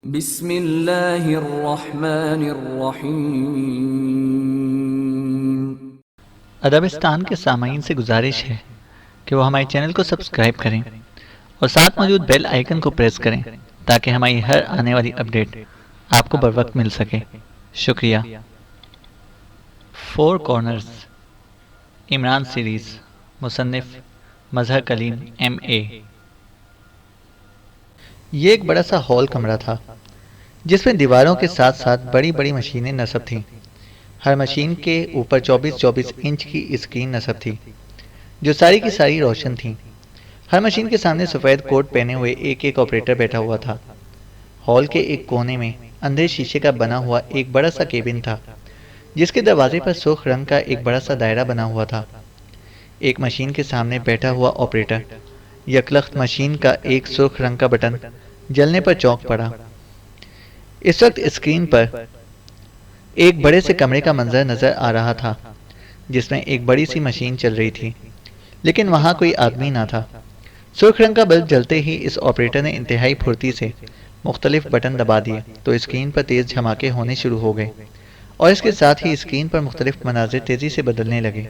بسم اللہ الرحمن الرحیم۔ ادبستان کے سامعین سے گزارش ہے کہ وہ ہمارے چینل کو سبسکرائب کریں اور ساتھ موجود بیل آئیکن کو پریس کریں تاکہ ہماری ہر آنے والی اپڈیٹ آپ کو بر وقت مل سکے۔ شکریہ۔ فور کارنرز، عمران سیریز، مصنف مظہر کلیم MA۔ یہ ایک بڑا سا ہال کمرہ تھا جس میں دیواروں کے ساتھ ساتھ بڑی بڑی مشینیں نصب تھیں۔ ہر مشین کے اوپر 24 انچ کی اسکرین نصب تھی جو ساری کی ساری روشن تھیں۔ ہر مشین کے سامنے سفید کوٹ پہنے ہوئے ایک آپریٹر بیٹھا ہوا تھا۔ ہال کے ایک کونے میں اندھے شیشے کا بنا ہوا ایک بڑا سا کیبن تھا جس کے دروازے پر سرخ رنگ کا ایک بڑا سا دائرہ بنا ہوا تھا۔ ایک مشین کے سامنے بیٹھا ہوا آپریٹر یکلخت مشین کا ایک سرخ رنگ کا بٹن جلنے پر چونک پڑا۔ اس وقت اسکرین پر ایک بڑے سے کمرے کا منظر نظر آ رہا تھا جس میں ایک بڑی سی مشین چل رہی تھی لیکن وہاں کوئی آدمی نہ تھا۔ سرخ رنگ کا بلب جلتے ہی اس آپریٹر نے انتہائی پھرتی سے مختلف بٹن دبا دیے تو اسکرین پر تیز جھماکے ہونے شروع ہو گئے اور اس کے ساتھ ہی اسکرین پر مختلف مناظر تیزی سے بدلنے لگے۔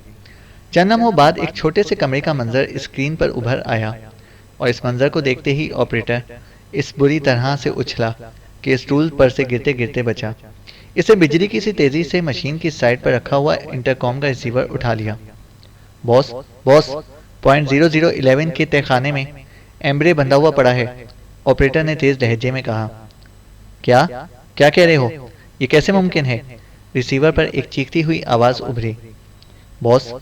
چند لمحوں بعد ایک چھوٹے سے کمرے کا منظر اسکرین پر ابھر آیا اور اس منظر کو دیکھتے ہی آپریٹر اس بری طرح سے اچھلا کہ اسٹول پر سے گرتے گرتے بچا۔ اسے بجلی کی سی تیزی سے مشین کی سائڈ پر رکھا ہوا انٹرکام کا ریسیور اٹھا لیا۔ باس باس، پوائنٹ 0011 کے تہ خانے میں ایمبرے بندھا ہوا پڑا ہے، آپریٹر نے تیز لہجے میں کہا۔ کیا کیا کہہ رہے ہو؟ یہ کیسے ممکن ہے؟ ریسیور پر ایک چیختی ہوئی آواز ابھری۔ باس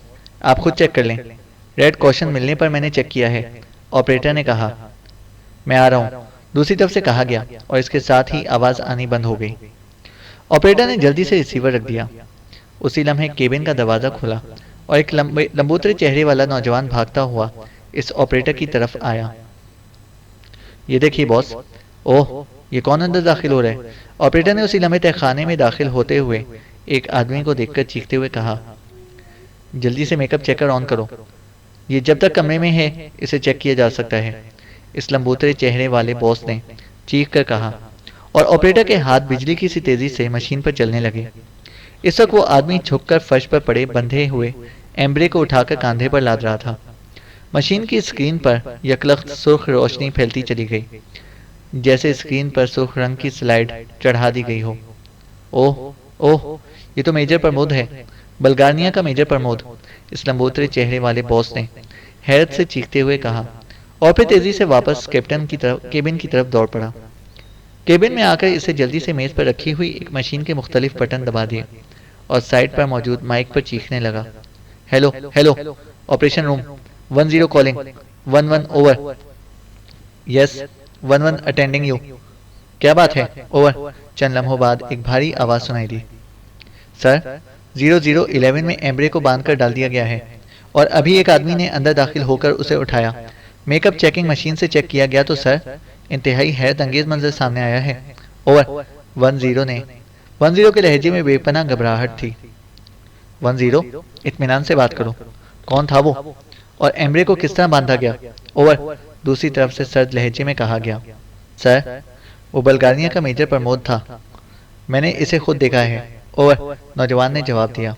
آپ خود چیک کر لیں، ریڈ کوشن ملنے پر میں نے چیک کیا ہے، آپریٹر نے کہا۔ میں آ رہا ہوں، دوسری طرف سے کہا گیا اور اس کے ساتھ ہی آواز آنی بند ہو گئی۔ آپریٹر نے جلدی سے ریسیور رکھ دیا۔ اسی لمحے کیبن کا دروازہ کھلا اور ایک لمبوترے چہرے والا نوجوان بھاگتا ہوا اس آپریٹر کی طرف آیا۔ یہ دیکھیے باس۔ اوہ، یہ کون اندر داخل ہو رہا ہے؟ آپریٹر نے اسی لمحے تہ خانے میں داخل ہوتے ہوئے ایک آدمی کو دیکھ کر چیختے ہوئے کہا۔ جلدی سے میک اپ چیکر آن کرو، یہ جب تک کمرے میں ہے اسے چیک کیا جا سکتا ہے، اس لمبوترے چہرے والے باس نے چیخ کر کہا اور آپریٹر کے ہاتھ بجلی کی سی تیزی سے مشین پر چلنے لگے۔ اس وقت وہ آدمی جھک کر فرش پر پڑے بندھے ہوئے ایمبرے کو اٹھا کر کاندھے پر لاد رہا تھا۔ مشین کی اسکرین پر یکلخت سرخ روشنی پھیلتی چلی گئی جیسے اسکرین پر سرخ رنگ کی سلائیڈ چڑھا دی گئی ہو۔ اوہ اوہ، یہ تو میجر پرمود ہے، بلغاریہ کا میجر پرمود، اس لمبوترے چہرے والے باس نے حیرت سے چیختے ہوئے کہا اور پھر تیزی سے واپس کیبن کی طرف دوڑ پڑا۔ کیبن میں آ کر اسے جلدی سے میز پر رکھی ہوئی ایک مشین کے مختلف بٹن دبا دیے اور سائٹ پر موجود مائک پر چیخنے لگا۔ Hello hello, operation room 10 calling, 11 over, yes 11 attending you, کیا بات ہے؟ اوور۔ چند لمحوں بعد ایک بھاری آواز سنائی دی۔ سر، 0011 میں ایمبرے کو باندھ کر ڈال دیا گیا ہے اور ابھی ایک آدمی نے اندر داخل ہو کر اسے اٹھایا۔ میک اپ چیکنگ مشین سے چیک کیا گیا تو سر انتہائی حیرت انگیز منظر سامنے آیا ہے۔ اوور۔ 10 کے لہجے میں بے پناہ گھبراہٹ تھی۔ 10، اطمینان سے بات کرو، کون تھا وہ اور ایمبرے کو کس طرح باندھا گیا؟ اوور، دوسری طرف سے سرد لہجے میں کہا گیا۔ سر، وہ بلغاریہ کا میجر پرمود تھا، میں نے اسے خود دیکھا ہے۔ اوور، نوجوان نے جواب دیا۔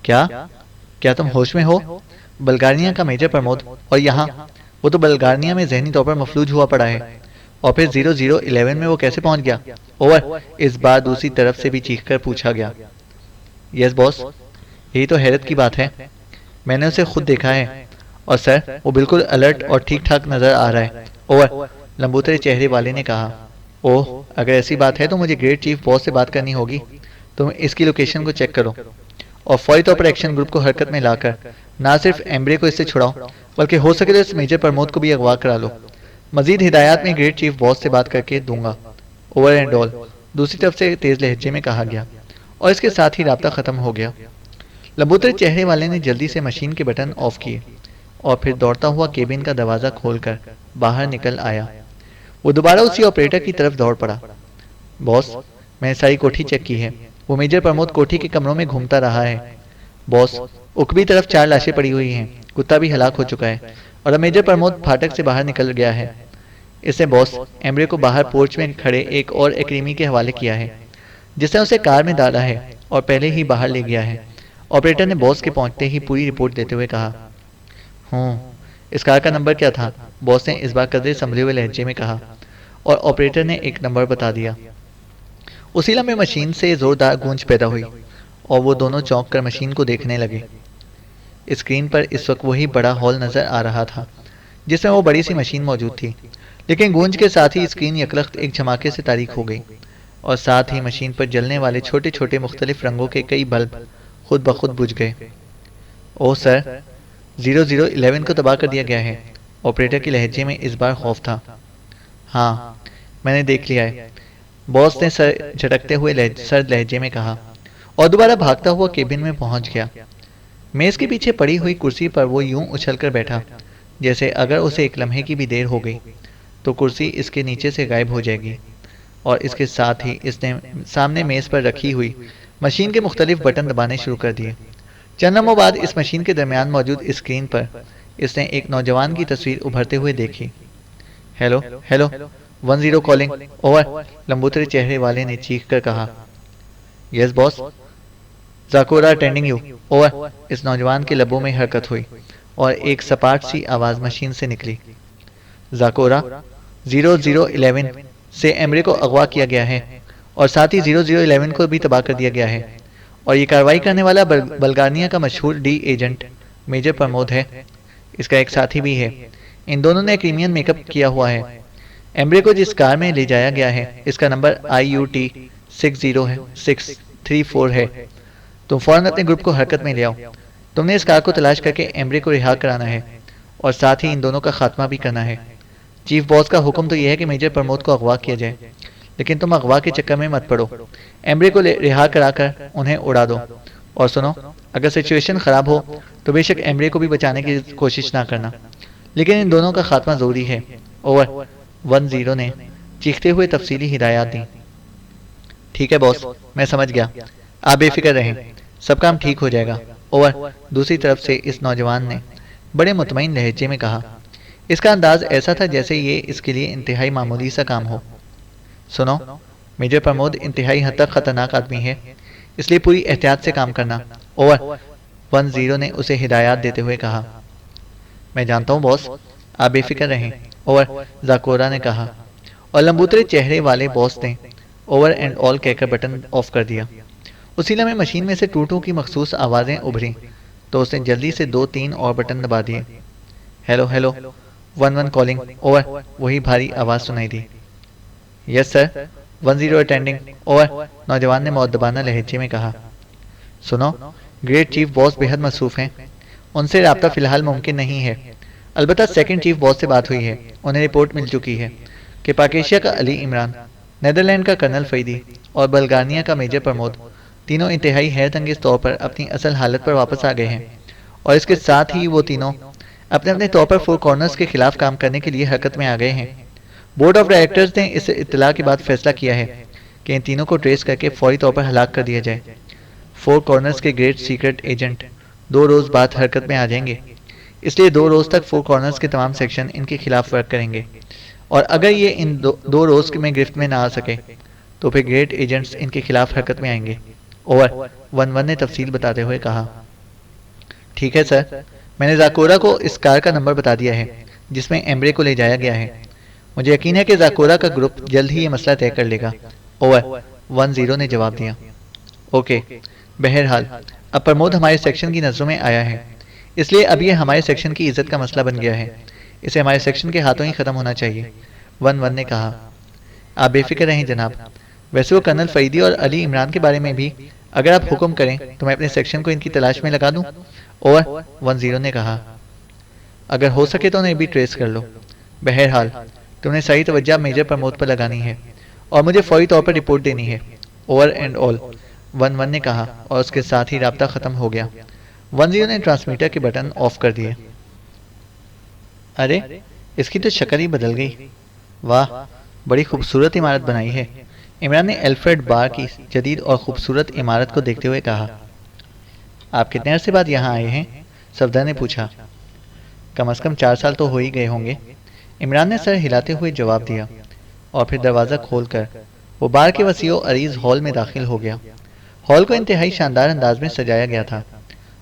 کیا تم ہوش میں ہو؟ بلغاریہ کا میجر پرمود اور یہاں؟ وہ تو بلغاریہ میں ذہنی طور پر مفلوج ہوا پڑا ہے، اور پھر 0011 میں وہ کیسے پہنچ گیا؟ اوور، اس بار دوسری طرف سے بھی چیخ کر پوچھا گیا۔ یس باس، یہی تو حیرت کی بات ہے، میں نے اسے خود دیکھا ہے اور سر وہ بالکل الرٹ اور ٹھیک ٹھاک نظر آ رہا ہے۔ اوور، لمبوترے چہرے والے نے کہا۔ اوہ، اگر ایسی بات ہے تو مجھے گریٹ چیف باس سے بات کرنی ہوگی، تم اس کی لوکیشن کو چیک کرو اور فوری طور پر ایکشن گروپ کو حرکت میں لا کر نہ صرف ایمبرے کو اس سے چھڑاؤ بلکہ ہو سکے تو اس میجر پرمود کو بھی اغوا کرا لو۔ مزید ہدایات میں گریٹ چیف باس سے بات کر کے دوں گا۔ اوور اینڈ آل، دوسری طرف سے تیز لہجے میں کہا گیا اور اس کے ساتھ ہی رابطہ ختم ہو گیا۔ لمبوترے چہرے والے نے جلدی سے مشین کے بٹن آف کیے اور پھر دوڑتا ہوا کیبن کا دروازہ کھول کر باہر نکل آیا۔ وہ دوبارہ اسی آپریٹر کی طرف دوڑ پڑا۔ باس، میں نے ساری کوٹھی چیک کی ہے، وہ میجر پرمود کوٹھی کے کمروں میں گھومتا رہا ہے۔ باس، اوپری طرف 4 لاشیں پڑی ہوئی ہیں، کتا بھی ہلاک ہو چکا ہے اور اب میجر پرمود پھاٹک سے باہر نکل گیا ہے۔ اس نے باس ایمبرے کو باہر پورچ میں کھڑے ایک اور ایکریمی کے حوالے کیا ہے جس نے اسے کار میں ڈالا ہے اور پہلے ہی باہر لے گیا ہے۔ آپریٹر نے باس کے پہنچتے ہی پوری رپورٹ دیتے ہوئے کہا۔ اس کار کا نمبر کیا تھا؟ باس نے اس بار قدرے سنبھلے ہوئے لہجے میں کہا اور آپریٹر نے ایک نمبر بتا دیا۔ اسی لمحے مشین سے زوردار گونج پیدا ہوئی اور وہ دونوں چونک کر مشین کو دیکھنے لگے۔ اسکرین پر اس وقت وہی بڑا ہال نظر آ رہا تھا جس میں وہ بڑی سی مشین موجود تھی، لیکن گونج کے ساتھ ہی اسکرین یکلخت ایک جھماکے سے تاریک ہو گئی اور ساتھ ہی مشین پر جلنے والے چھوٹے چھوٹے مختلف رنگوں کے کئی بلب خود بخود بجھ گئے۔ اوہ سر، 0011 کو تباہ کر دیا گیا ہے۔ آپریٹر کے لہجے میں اس بار خوف تھا۔ ہاں، میں نے دیکھ لیا ہے، باس نے سر جھٹکتے ہوئے سرد لہجے میں کہا اور دوبارہ بھاگتا ہوا کیبن میں پہنچ گیا۔ میز کے پیچھے پڑی ہوئی کرسی پر وہ یوں اچھل کر بیٹھا جیسے اگر اسے ایک لمحے کی بھی دیر ہو گئی تو کرسی اس کے نیچے سے غائب ہو جائے گی، اور اس کے ساتھ ہی اس نے سامنے میز پر رکھی ہوئی مشین کے مختلف بٹن دبانے شروع کر دیے۔ چند لمحوں بعد اس مشین کے درمیان موجود اسکرین پر اس نے ایک نوجوان کی تصویر ابھرتے ہوئے دیکھی۔ ہیلو ہیلو 10 کالنگ اوور، لمبوترے چہرے والے نے چیخ کر کہا۔ یس باس، زاکورا اٹینڈنگ یو اوور، اس نوجوان کے لبوں میں حرکت ہوئی اور ایک سپاٹ سی آواز مشین سے نکلی۔ زاکورا، 0011 سے ایمبرے کو اغوا کیا گیا ہے اور ساتھ ہی 0011 کو بھی تباہ کر دیا گیا ہے، اور یہ کارروائی کرنے والا بلغاریہ کا مشہور ڈی ایجنٹ میجر پرمود ہے۔ اس کا ایک ساتھی بھی ہے۔ ان دونوں نے کریمین میک اپ کیا ہوا ہے۔ ایمبرے کو جس کار میں لے جایا گیا ہے اس کا نمبر IUT 60634 ہے۔ تم فوراً اپنے گروپ کو حرکت میں لے آؤ۔ تم نے اس کار کو تلاش کر کے ایمبرے کو رہا کرانا ہے اور ساتھ ہی ان دونوں کا خاتمہ بھی کرنا ہے۔ چیف باس کا حکم تو یہ ہے کہ میجر پرمود کو اغوا کیا جائے، لیکن تم اغوا کے چکر میں مت پڑو۔ ایمبرے کو رہا کرا کر انہیں اڑا دو، اور سنو، اگر سچویشن خراب ہو تو بے شک ایمبرے کو بھی بچانے کی کوشش نہ کرنا، لیکن ان دونوں کا خاتمہ ضروری ہے۔ اوور، 10 نے چیختے ہوئے تفصیلی ہدایات دیں۔ ٹھیک ہے باس، میں سمجھ گیا، آپ بے فکر رہیں، سب کام ٹھیک ہو جائے گا۔ اوور، دوسری طرف سے اس نوجوان نے بڑے مطمئن لہجے میں کہا۔ اس کا انداز ایسا تھا جیسے یہ اس کے لیے انتہائی معمولی سا کام ہو۔ سنو، میجر پرمود انتہائی حد تک خطرناک آدمی ہے، اس لیے پوری احتیاط سے کام کرنا۔ اوور، 10 نے اسے ہدایات دیتے ہوئے کہا۔ میں جانتا ہوں باس، آپ بے فکر رہیں۔ اوور، زاکورا نے کہا، اور لمبوترے چہرے والے باس نے اوور اینڈ آل کہہ کر بٹن آف کر دیا۔ اسی لمحے مشین میں سے ٹوٹوں کی مخصوص آوازیں ابھریں تو اس نے جلدی سے 2-3 اور بٹن دبا دیے۔ ہیلو ہیلو 11 کالنگ اوور، وہی بھاری آواز سنائی دی۔ یس سر، 10 اٹینڈنگ اوور، نوجوان نے مؤدبانہ لہجے میں کہا۔ سنو، گریٹ چیف باس بے حد مصروف ہیں، ان سے رابطہ فی الحال ممکن نہیں ہے، البتہ سیکنڈ چیف باس سے بات ہوئی ہے، انہیں رپورٹ مل چکی ہے کہ پاکیشیا کا علی عمران، نیدرلینڈ کا کرنل فیدی اور بلغاریہ کا میجر پرمود تینوں انتہائی حیرت انگیز طور پر اپنی اصل حالت پر واپس آ گئے ہیں، اور اس کے ساتھ ہی وہ تینوں اپنے اپنے طور پر 4 کارنرز کے خلاف کام کرنے کے لیے حرکت میں آ گئے ہیں۔ بورڈ آف ڈائریکٹرز نے اس اطلاع کے بعد فیصلہ کیا ہے کہ ان تینوں کو ٹریس کر کے فوری طور پر ہلاک کر دیا جائے۔ 4 کارنرز کے گریٹ سیکرٹ ایجنٹ 2 روز بعد حرکت میں آ جائیں گے، اس لیے 2 روز تک 4 کارنرز کے تمام سیکشن ان کے خلاف ورک کریں گے، اور اگر یہ ان 2 روز میں گرفت میں نہ آ سکے تو پھر گریٹ ایجنٹس ان کے خلاف حرکت میں آئیں گے۔ اوور، 11 نے تفصیل بتاتے ہوئے کہا۔ ٹھیک ہے سر، میں نے زاکورا کو اس کار کا نمبر بتا دیا ہے جس میں ایمبرے کو لے جایا گیا ہے، مجھے یقین ہے کہ زاکورا کا گروپ جلد ہی یہ مسئلہ طے کر لے گا۔ اوور، 10 نے جواب دیا۔ اوکے، بہرحال اب پرمود ہمارے سیکشن کی نظروں میں آیا ہے، اس لیے اب یہ ہمارے سیکشن کی عزت کا مسئلہ بن گیا ہے، اسے ہمارے سیکشن کے ہاتھوں ہی ختم ہونا چاہیے۔ 11 نے کہا۔ آپ بے فکر رہیں جناب، ویسے وہ کرنل فیدی اور علی عمران کے بارے میں بھی اگر آپ حکم کریں تو میں اپنے سیکشن کو ان کی تلاش میں لگا دوں۔ اوور، 10 نے کہا۔ اگر ہو سکے تو انہیں بھی ٹریس کر لو۔ بہرحال تم نے صحیح توجہ میجر پرمود پر لگانی ہے اور مجھے فوری طور پر رپورٹ دینی ہے۔ اوور اینڈ آل، 11 نے کہا، اور اس کے ساتھ ہی رابطہ ختم ہو گیا۔ 10 نے ٹرانسمیٹر کے بٹن آف کر دیے۔ ارے، اس کی تو شکل ہی بدل گئی، واہ، بڑی خوبصورت عمارت بنائی ہے، عمران نے الفریڈ بار کی جدید اور خوبصورت عمارت کو دیکھتے ہوئے کہا۔ آپ کتنے عرصے بعد یہاں آئے ہیں؟ صفدر نے پوچھا۔ کم از کم 4 سال تو ہو ہی گئے ہوں گے، عمران نے سر ہلاتے ہوئے جواب دیا اور پھر دروازہ کھول کر وہ بار کے وسیع و عریض ہال میں داخل ہو گیا۔ ہال کو انتہائی شاندار انداز میں سجایا گیا تھا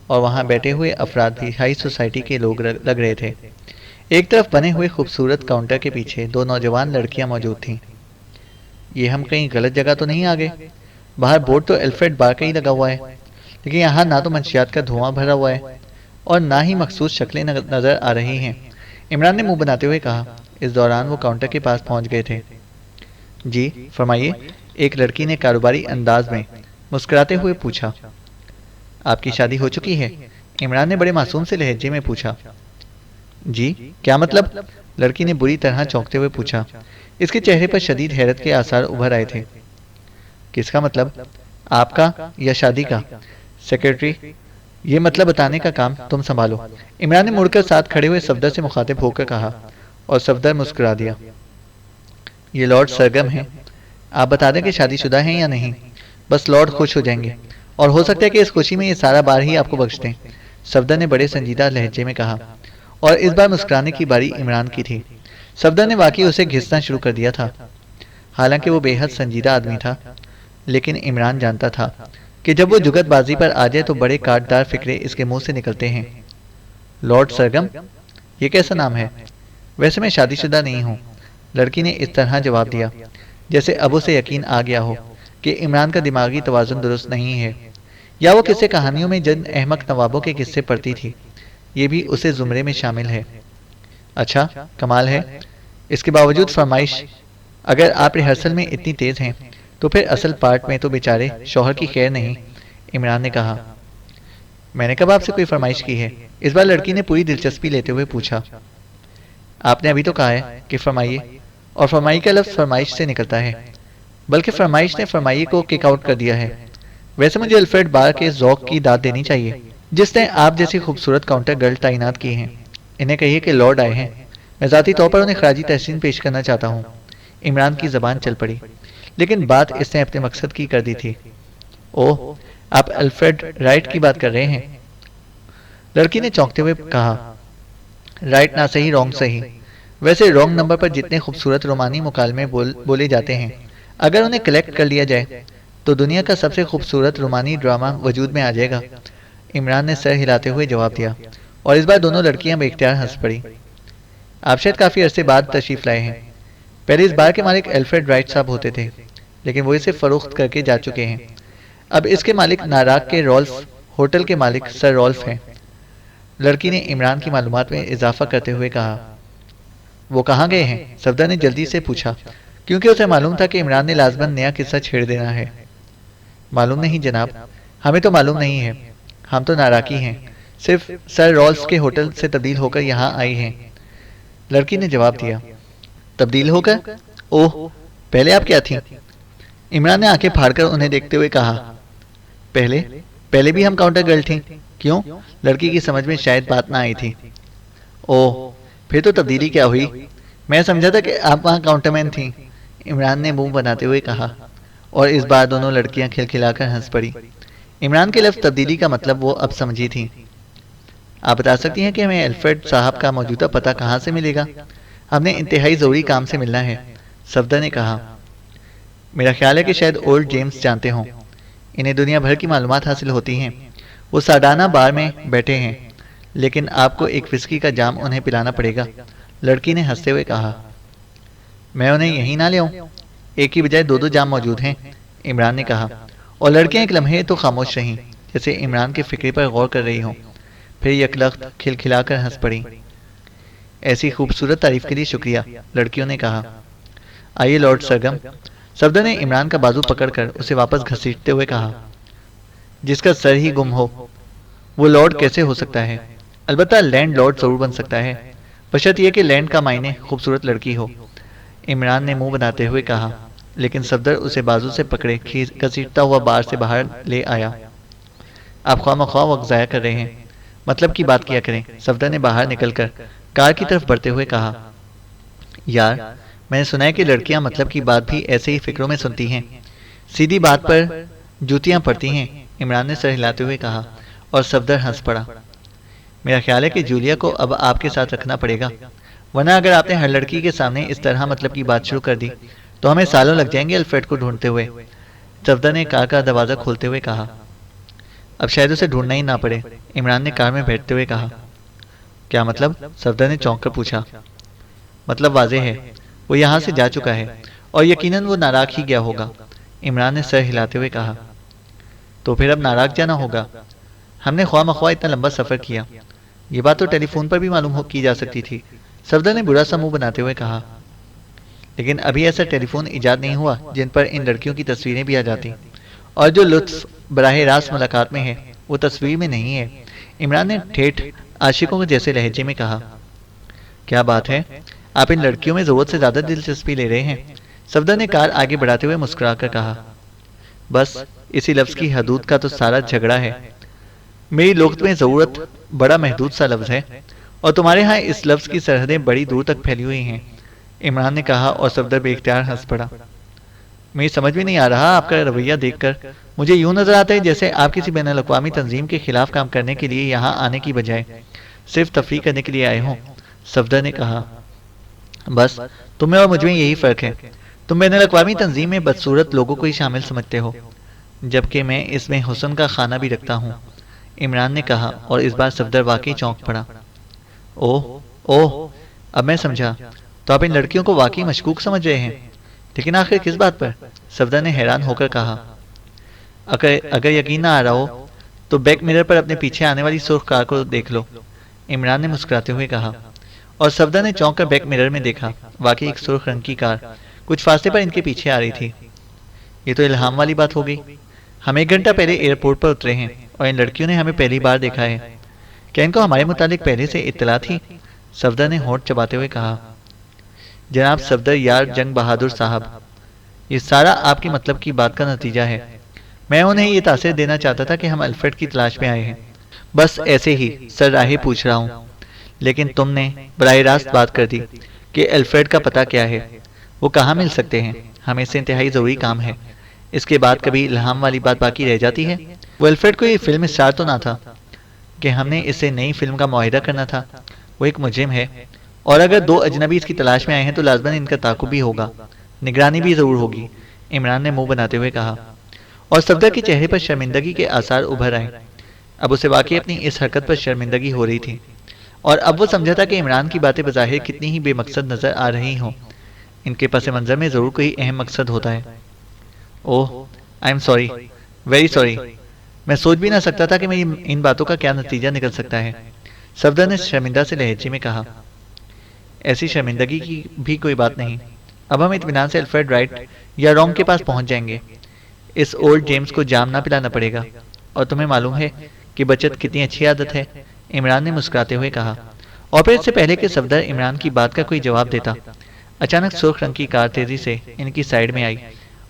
اور وہاں بیٹھے ہوئے افراد بھی ہائی سوسائٹی کے لوگ لگ رہے تھے۔ ایک طرف بنے ہوئے خوبصورت کاؤنٹر کے پیچھے دو نوجوان لڑکیاں موجود تھیں۔ یہ ہم کہیں غلط جگہ تو نہیں آ گئے؟ باہر بورڈ تو الفریڈ بار کا ہی لگا ہوا ہے، لیکن یہاں نہ تو منشیات کا دھواں بھرا ہوا ہے اور نہ ہی مخصوص شکلیں نظر آ رہی ہیں۔ عمران نے منہ بناتے ہوئے کہا۔ اس دوران وہ کاؤنٹر کے پاس پہنچ گئے تھے۔ جی فرمائیے، ایک لڑکی نے کاروباری انداز میں مسکراتے ہوئے پوچھا۔ آپ کی شادی ہو چکی ہے؟ عمران نے بڑے معصوم سے لہجے میں پوچھا۔ جی کیا مطلب؟ لڑکی نے بری طرح چونکتے ہوئے پوچھا۔ اس کے چہرے پر شدید حیرت کے آثار ابھر آئے تھے۔ کس کا مطلب؟ آپ کا یا شادی کا؟ سیکرٹری، یہ مطلب بتانے کا کام تم سنبھالو۔ عمران نے مڑ کر ساتھ کھڑے ہوئے صفدر سے مخاطب ہو کر کہا اور صفدر مسکرا دیا۔ یہ لارڈ سرگم ہیں، آپ بتا دیں کہ شادی شدہ ہیں یا نہیں، بس لارڈ خوش ہو جائیں گے اور ہو سکتا ہے کہ اس خوشی میں یہ سارا بار ہی آپ کو بخش دیں، صفدر نے بڑے سنجیدہ لہجے میں کہا، اور اس بار مسکرانے کی باری عمران کی تھی۔ صفدر نے واقعی اسے گھسنا شروع کر دیا تھا، حالانکہ وہ بے حد سنجیدہ آدمی تھا، لیکن عمران جانتا تھا کہ جب وہ جگت بازی پر آ جائے تو بڑے کاٹدار فکرے اس کے منہ سے نکلتے ہیں۔ لارڈ سرگم، یہ کیسا نام ہے؟ ویسے میں شادی شدہ نہیں ہوں، لڑکی نے اس طرح جواب دیا جیسے اب اسے یقین آ گیا ہو کہ عمران کا دماغی توازن درست نہیں ہے، یا وہ قصے کہانیوں میں جن احمق نوابوں کے قصے پڑھتی تھی، یہ بھی اسے زمرے میں شامل ہے۔ اچھا کمال ہے، اس کے باوجود فرمائش، اگر آپ ریہرسل میں اتنی تیز ہیں تو پھر اصل پارٹ میں تو بیچارے شوہر کی خیر نہیں، عمران نے کہا۔ میں نے کب آپ سے کوئی فرمائش کی ہے؟ اس بار لڑکی نے پوری دلچسپی لیتے ہوئے پوچھا۔ آپ نے ابھی تو کہا ہے کہ فرمائیے، اور فرمائی کا لفظ فرمائش سے نکلتا ہے، بلکہ فرمائش نے فرمائیے کو کک آؤٹ کر دیا ہے۔ ویسے مجھے الفریڈ بار کے ذوق کی داد دینی چاہیے جس نے آپ جیسی خوبصورت کاؤنٹر گرل تعینات کی ہیں۔ انہیں کہیے کہ لارڈ آئے ہیں، میں ذاتی طور پر انہیں خراجی تحسین پیش کرنا چاہتا ہوں۔ عمران کی زبان چل پڑی، لیکن بات اس نے اپنے مقصد کی کر دی تھی۔ اوہ، آپ الفریڈ رائٹ کی بات کر رہے ہیں؟ لڑکی نے چونکتے ہوئے کہا۔ رائٹ نہ صحیح، رونگ صحیح۔ ویسے رونگ نمبر پر جتنے خوبصورت رومانی مکالمے بولے جاتے ہیں، اگر انہیں کلیکٹ کر لیا جائے تو دنیا کا سب سے خوبصورت رومانی ڈرامہ وجود میں آ جائے گا، عمران نے سر ہلاتے ہوئے جواب دیا، اور اس بار دونوں لڑکیاں بے اختیار ہنس پڑی۔ آپ شاید کافی عرصے بعد تشریف لائے ہیں۔ پہلے اس بار کے مالک الفریڈ رائٹ صاحب ہوتے تھے، لیکن وہ اسے فروخت کر کے جا چکے ہیں۔ اب اس کے مالک ناراک کے رولف ہوٹل کے مالک سر رولف ہیں، لڑکی نے عمران کی معلومات میں اضافہ کرتے ہوئے کہا۔ وہ کہاں گئے ہیں؟ صفدر نے جلدی سے پوچھا، کیونکہ اسے معلوم تھا کہ عمران نے لازماً نیا قصہ چھیڑ دینا ہے۔ معلوم نہیں جناب، ہمیں تو معلوم نہیں ہے، ہم تو ناراکی ہیں، صرف سر رولف کے ہوٹل سے تبدیل ہو کر یہاں آئی ہیں، لڑکی نے جواب دیا۔ تبدیل ہو کر؟ اوہ، پہلے آپ کیا تھیں؟ عمران نے آنکھیں پھاڑ کر انہیں دیکھتے ہوئے کہا۔ پہلے بھی ہم کاؤنٹر گرل تھیں۔ کیوں؟ لڑکی کی سمجھ میں شاید بات نہ آئی تھی۔ اوہ، پھر تو تبدیلی کیا ہوئی؟ میں سمجھا تھا کہ آپ وہاں کاؤنٹر مین تھیں، عمران نے منہ بناتے ہوئے کہا، اور اس بار دونوں لڑکیاں کھلکھلا کر ہنس پڑی۔ عمران کے لفظ تبدیلی کا مطلب وہ اب سمجھی تھیں۔ آپ بتا سکتی ہیں کہ ہمیں الفریڈ صاحب کا موجودہ پتہ کہاں سے ملے گا؟ ہم نے انتہائی ضروری کام سے ملنا ہے، صفدر نے کہا۔ میرا خیال ہے کہ شاید اولڈ جیمز جانتے ہوں، انہیں دنیا بھر کی معلومات حاصل ہوتی ہیں۔ وہ ساڈانا بار میں بیٹھے ہیں، لیکن آپ کو ایک وسکی کا جام انہیں پلانا پڑے گا، لڑکی نے ہنستے ہوئے کہا۔ میں انہیں یہیں نہ لے آؤں؟ ایک کی بجائے دو جام موجود ہیں، عمران نے کہا، اور لڑکیاں ایک لمحے تو خاموش رہیں جیسے عمران کے فکرے پر غور کر رہی ہوں، پھر یکلخت کھلکھلا کر ہنس پڑی۔ ایسی خوبصورت تعریف کے لیے شکریہ، لڑکیوں نے کہا۔ آئیے لارڈ سرگم، صفدر نے عمران کا بازو پکڑ کر اسے واپس گھسیٹتے ہوئے کہا۔ جس کا سر ہی گم ہو وہ لارڈ کیسے ہو سکتا ہے؟ البتہ لینڈ لارڈ ضرور بن سکتا ہے، بشرط یہ کہ لینڈ کا معنی خوبصورت لڑکی ہو، عمران نے منہ بناتے ہوئے کہا، لیکن صفدر اسے بازو سے پکڑے گھسیٹتا ہوا بار سے باہر لے آیا۔ آپ خواہ مخواہ وقت ضائع کر رہے ہیں، مطلب کی بات کیا کریں، صفدر نے باہر نکل کر کار کی طرف بڑھتے ہوئے کہا۔ یار، میں نے سنا ہے کہ لڑکیاں مطلب کی بات بھی ایسے ہی فکروں میں سنتی ہیں، سیدھی بات پر جوتیاں پڑتی ہیں، عمران نے سر ہلاتے ہوئے کہا، اور صفدر ہنس پڑا۔ میرا خیال ہے کہ جولیا کو اب آپ کے ساتھ رکھنا پڑے گا، ورنہ اگر آپ نے ہر لڑکی کے سامنے اس طرح مطلب کی بات شروع کر دی تو ہمیں سالوں لگ جائیں گے الفریڈ کو ڈھونڈتے ہوئے۔ صفدر نے کار کا دروازہ کھولتے ہوئے کہا۔ اب شاید اسے ڈھونڈنا ہی نہ پڑے، عمران نے کار میں بیٹھتے ہوئے کہا۔ کیا مطلب؟ صفدر نے چونک کر پوچھا۔ مطلب واضح ہے، وہ یہاں سے جا چکا ہے اور یقیناً وہ ناراض ہی گیا ہوگا، عمران نے سر ہلاتے ہوئے کہا۔ تو پھر اب ناراض جانا ہوگا؟ ہم نے خواہ مخواہ اتنا لمبا سفر کیا، یہ بات تو ٹیلی فون پر بھی معلوم کی جا سکتی تھی، صفدر نے برا سا منہ بناتے ہوئے کہا۔ لیکن ابھی ایسا ٹیلی فون ایجاد نہیں ہوا جن پر ان لڑکیوں کی تصویریں بھی آ جاتی، اور جو لطف براہ راست ملاقات میں ہے وہ تصویر میں نہیں ہے، عمران نے ٹھیٹھ عاشقوں کے جیسے لہجے میں کہا۔ کیا بات ہے، آپ ان لڑکیوں میں ضرورت سے زیادہ دلچسپی لے رہے ہیں، صفدر نے کار آگے بڑھاتے ہوئے مسکرا کر کہا۔ بس اسی لفظ کی حدود کا تو سارا جھگڑا ہے، میری لغت میں ضرورت بڑا محدود سا لفظ ہے اور تمہارے ہاں اس لفظ کی سرحدیں بڑی دور تک پھیلی ہوئی ہیں، عمران نے کہا اور صفدر بے اختیار ہنس پڑا۔ میری سمجھ میں نہیں آ رہا، آپ کا رویہ دیکھ کر مجھے یوں نظر آتا ہے جیسے آپ کسی بین الاقوامی تنظیم کے خلاف کام کرنے کے لیے یہاں آنے کی بجائے صرف تفریح کرنے کے لیے آئے ہوں، صفدر نے کہا۔ بس تم میں اور مجھ میں یہی فرق ہے، تم بین الاقوامی تنظیم میں بدصورت لوگوں کو ہی شامل سمجھتے ہو، جبکہ میں اس میں حسن کا خانہ بھی رکھتا ہوں، عمران نے کہا اور اس بار صفدر واقعی چونک پڑا۔ اوہ، اب میں سمجھا، تو آپ ان لڑکیوں کو واقعی مشکوک سمجھ رہے ہیں، لیکن آخر کس بات پر؟ صفدر نے حیران ہو کر کہا۔ اگر یقین نہ آ رہا ہو تو بیک میرر پر اپنے پیچھے آنے والی سرخ کار کو دیکھ لو، عمران نے مسکراتے ہوئے کہا، اور صفدر نے چونک کر بیک میرر میں دیکھا، واقعی ایک سرخ رنگ کی کار کچھ فاصلے پر ان کے پیچھے آ رہی تھی۔ یہ تو الہام والی بات ہو گئی، ہم 1 گھنٹہ پہلے ایئرپورٹ پر اترے ہیں اور ان لڑکیوں نے ہمیں پہلی بار دیکھا ہے، کیا ان کو ہمارے متعلق پہلے سے اطلاع تھی؟ صفدر نے ہونٹ چباتے ہوئے کہا۔ جناب صفدر یار جنگ بہادر صاحب، یہ سارا آپ کی مطلب کی بات کا نتیجہ ہے، میں انہیں یہ تاثر دینا چاہتا تھا کہ ہم الفریڈ کی تلاش میں آئے ہیں، بس ایسے ہی سر راہی پوچھ رہا ہوں، لیکن تم نے براہ راست بات کر دی کہ الفریڈ کا پتہ کیا ہے، وہ کہاں مل سکتے ہیں، ہمیں سے انتہائی ضروری کام ہے، اس کے بعد کبھی الہام والی بات باقی رہ جاتی ہے؟ وہ الفریڈ کو یہ فلم اسٹار تو نہ تھا کہ ہم نے اس سے نئی فلم کا معاہدہ کرنا تھا، وہ ایک مجرم ہے، اور اگر 2 اجنبی اس کی تلاش میں آئے ہیں تو لازماً ان کا تعاقب بھی ہوگا، نگرانی بھی ضرور ہوگی، عمران نے منہ بناتے ہوئے کہا، اور صفدر کے چہرے پر شرمندگی کے آثار ابھر آئے، اب اسے واقعی اپنی اس حرکت پر شرمندگی ہو رہی تھی، اور اب وہ سمجھا تھا کہ عمران کی باتیں بظاہر کتنی ہی بے مقصد نظر آ رہی ہوں، ان کے پس منظر میں ضرور کوئی اہم مقصد ہوتا ہے۔ Oh, I am sorry, very sorry, میں سوچ بھی نہ سکتا تھا کہ میری ان باتوں کا کیا نتیجہ نکل سکتا ہے، صفدر نے شرمندہ سے لہجے میں کہا۔ ایسی شرمندگی کی بھی کوئی بات نہیں، اب ہم اطمینان سے الفریڈ رائٹ یا رونگ کے پاس پہنچ جائیں گے، اس اولڈ جیمز کو جام نہ پلانا پڑے گا، اور تمہیں معلوم ہے کہ بچت کتنی اچھی عادت ہے، عمران نے مسکراتے ہوئے کہا، اور پھر اس سے پہلے کہ صفدر عمران کی بات کا کوئی جواب دیتا، اچانک سرخ رنگ کی کار تیزی سے ان کی سائیڈ میں آئی،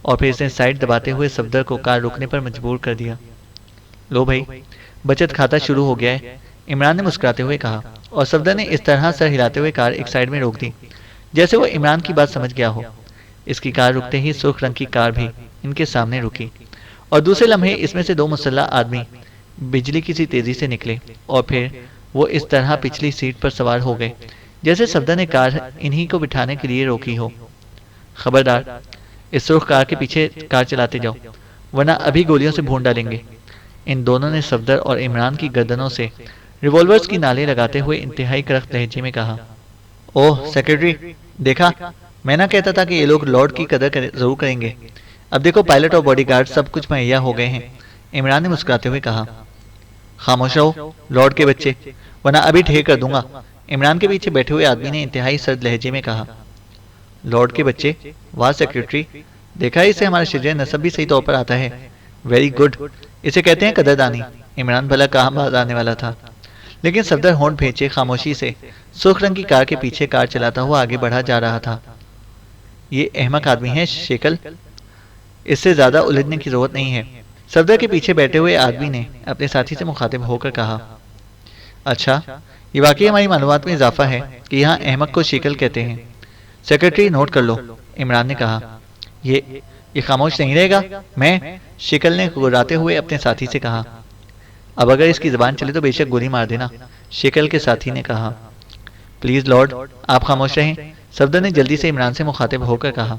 اور پھر اس نے سائیڈ دباتے ہوئے صفدر کو کار روکنے پر مجبور کر دیا۔ لو بھائی، بچت کھاتا شروع ہو گیا ہے، عمران نے مسکراتے ہوئے کہا، اور صفدر نے اس طرح سر ہلاتے ہوئے کار ایک سائیڈ میں روک دی جیسے وہ عمران کی بات سمجھ گیا ہو۔ اس کی کار رکتے ہی سرخ رنگ کی کار بھی ان کے سامنے رکی، اور دوسرے لمحے اس میں سے 2 مسلح آدمی بجلی کی سی تیزی سے نکلے، اور پھر وہ اس طرح پچھلی سیٹ پر سوار ہو گئے جیسے صفدر نے کار انہی کو بٹھانے کے لیے روکی ہو۔ خبردار، اس سرخ کار کے پیچھے کار چلاتے جاؤ، ورنہ ابھی گولیوں سے بھون ڈالیں گے، ان دونوں نے صفدر اور عمران کی گردنوں سے ریوالورز کی نالیں لگاتے ہوئے انتہائی کرخت لہجے میں کہا۔ اوہ سیکرٹری، دیکھا، میں نہ کہتا تھا کہ یہ لوگ لارڈ کی قدر ضرور کریں گے، اب دیکھو پائلٹ اور باڈی گارڈ سب کچھ مہیا ہو گئے ہیں، عمران نے مسکراتے ہوئے کہا۔ خاموش رہو لارڈ کے بچے، ورنہ ابھی ٹھیک کر دوں گا، عمران کے پیچھے بیٹھے ہوئے آدمی نے انتہائی سرد لہجے میں کہا۔ لارڈ کے بچے، واہ سیکرٹری، دیکھا اسے ہمارا شجر نسب بھی صحیح طور پر آتا ہے، ویری گڈ، اسے کہتے ہیں قدردانی، عمران بھلا کہاں باز آنے والا تھا، لیکن صفدر ہونٹ بھینچے خاموشی سے سرخ رنگ کی کار کے پیچھے کار چلاتا ہوا آگے بڑھا جا رہا تھا۔ یہ احمق آدمی ہے شیکل، اس سے زیادہ الجھنے کی ضرورت نہیں ہے، صفدر کے پیچھے بیٹھے ہوئے آدمی نے اپنے ساتھی سے مخاطب ہو کر کہا۔ اچھا، یہ واقعی ہماری معلومات میں اضافہ ہے کہ یہاں احمق کو شیکل کہتے ہیں، سیکرٹری نوٹ کر لو، عمران نے کہا۔ یہ خاموش نہیں رہے گا، میں، شیکل نے گراتے ہوئے اپنے ساتھی سے کہا۔ اب اگر اس کی زبان چلے تو بے شک گولی مار دینا، شیکل کے ساتھی نے کہا۔ پلیز لارڈ آپ خاموش رہیں، صفدر نے جلدی سے عمران سے مخاطب ہو کر کہا،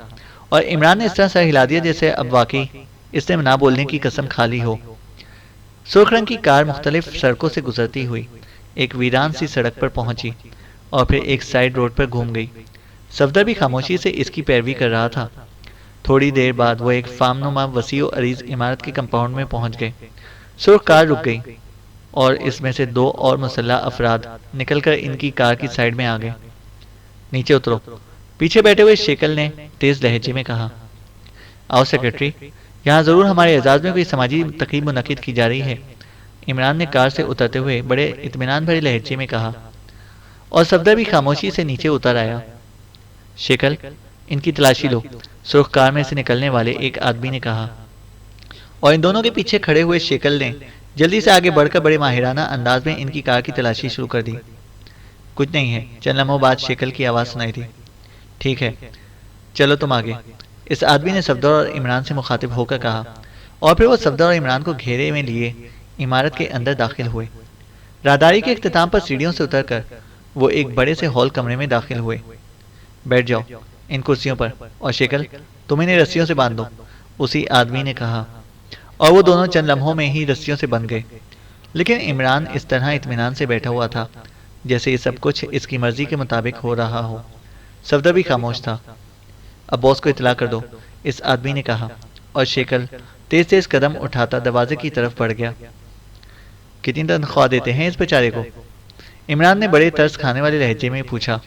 اور عمران نے اس طرح سر ہلا دیا جیسے اب واقعی اس نے نہ بولنے کی قسم کھا لی ہو۔ سرخ رنگ کی کار مختلف سڑکوں سے گزرتی ہوئی ایک ویران سی سڑک پر پہنچی اور پھر ایک سائیڈ روڈ پر گھوم گئی۔ صفدر بھی خاموشی سے اس کی پیروی کر رہا تھا۔ تھوڑی دیر بعد وہ ایک فام نما وسیع و عریض عمارت کے کمپاؤنڈ میں پہنچ گئے۔ سرخ کار رک گئی اور اس میں سے دو اور مسلح افراد نکل کر ان کی کار کی سائیڈ میں آ گئے۔ نیچے اترو، پیچھے بیٹھے ہوئے شیکل نے تیز لہجے میں کہا۔ آؤ سیکرٹری، یہاں ضرور ہمارے اعزاز میں کوئی سماجی تقریب منعقد کی جا رہی ہے، عمران نے کار سے اترتے ہوئے بڑے اطمینان بھرے لہجے میں کہا، اور صفدر بھی خاموشی سے نیچے اتر آیا۔ شیکل، ان کی تلاشی لو، سرخ کار میں سے نکلنے والے ایک آدمی نے کہا، اور ان دونوں کے پیچھے کھڑے ہوئے شیکل نے جلدی سے آگے بڑھ کر بڑے ماہرانہ انداز میں ان کی کار کی تلاشی شروع کر دی۔ کچھ نہیں ہے، چند لمحوں بعد شیکل کی آواز سنائی دی، ٹھیک ہے چلو تم آگے، اس آدمی نے صفدر اور عمران سے مخاطب ہو کر کہا، اور پھر وہ صفدر اور عمران کو گھیرے میں لیے عمارت کے اندر داخل ہوئے۔ راہداری کے اختتام پر سیڑھیوں سے اتر کر وہ ایک بڑے سے ہال کمرے میں داخل ہوئے۔ بیٹھ جاؤ ان کرسیوں پر، اور شیکل تم انہیں رسیوں سے باندھ دو، اسی آدمی نے کہا، اور وہ دونوں چند لمحوں میں ہی رسیوں سے بندھ گئے۔ لیکن عمران اس طرح اطمینان سے بیٹھا ہوا تھا جیسے یہ سب کچھ اس کی مرضی کے مطابق ہو رہا ہو۔ صفدر بھی خاموش تھا۔ اب باس کو اطلاع کر دو، اس آدمی نے کہا، اور شیکل تیز تیز قدم اٹھاتا دروازے کی طرف بڑھ گیا۔ کتنی تنخواہ دیتے ہیں اس بیچارے کو؟ عمران نے بڑے ترس کھانے والے لہجے میں پوچھا۔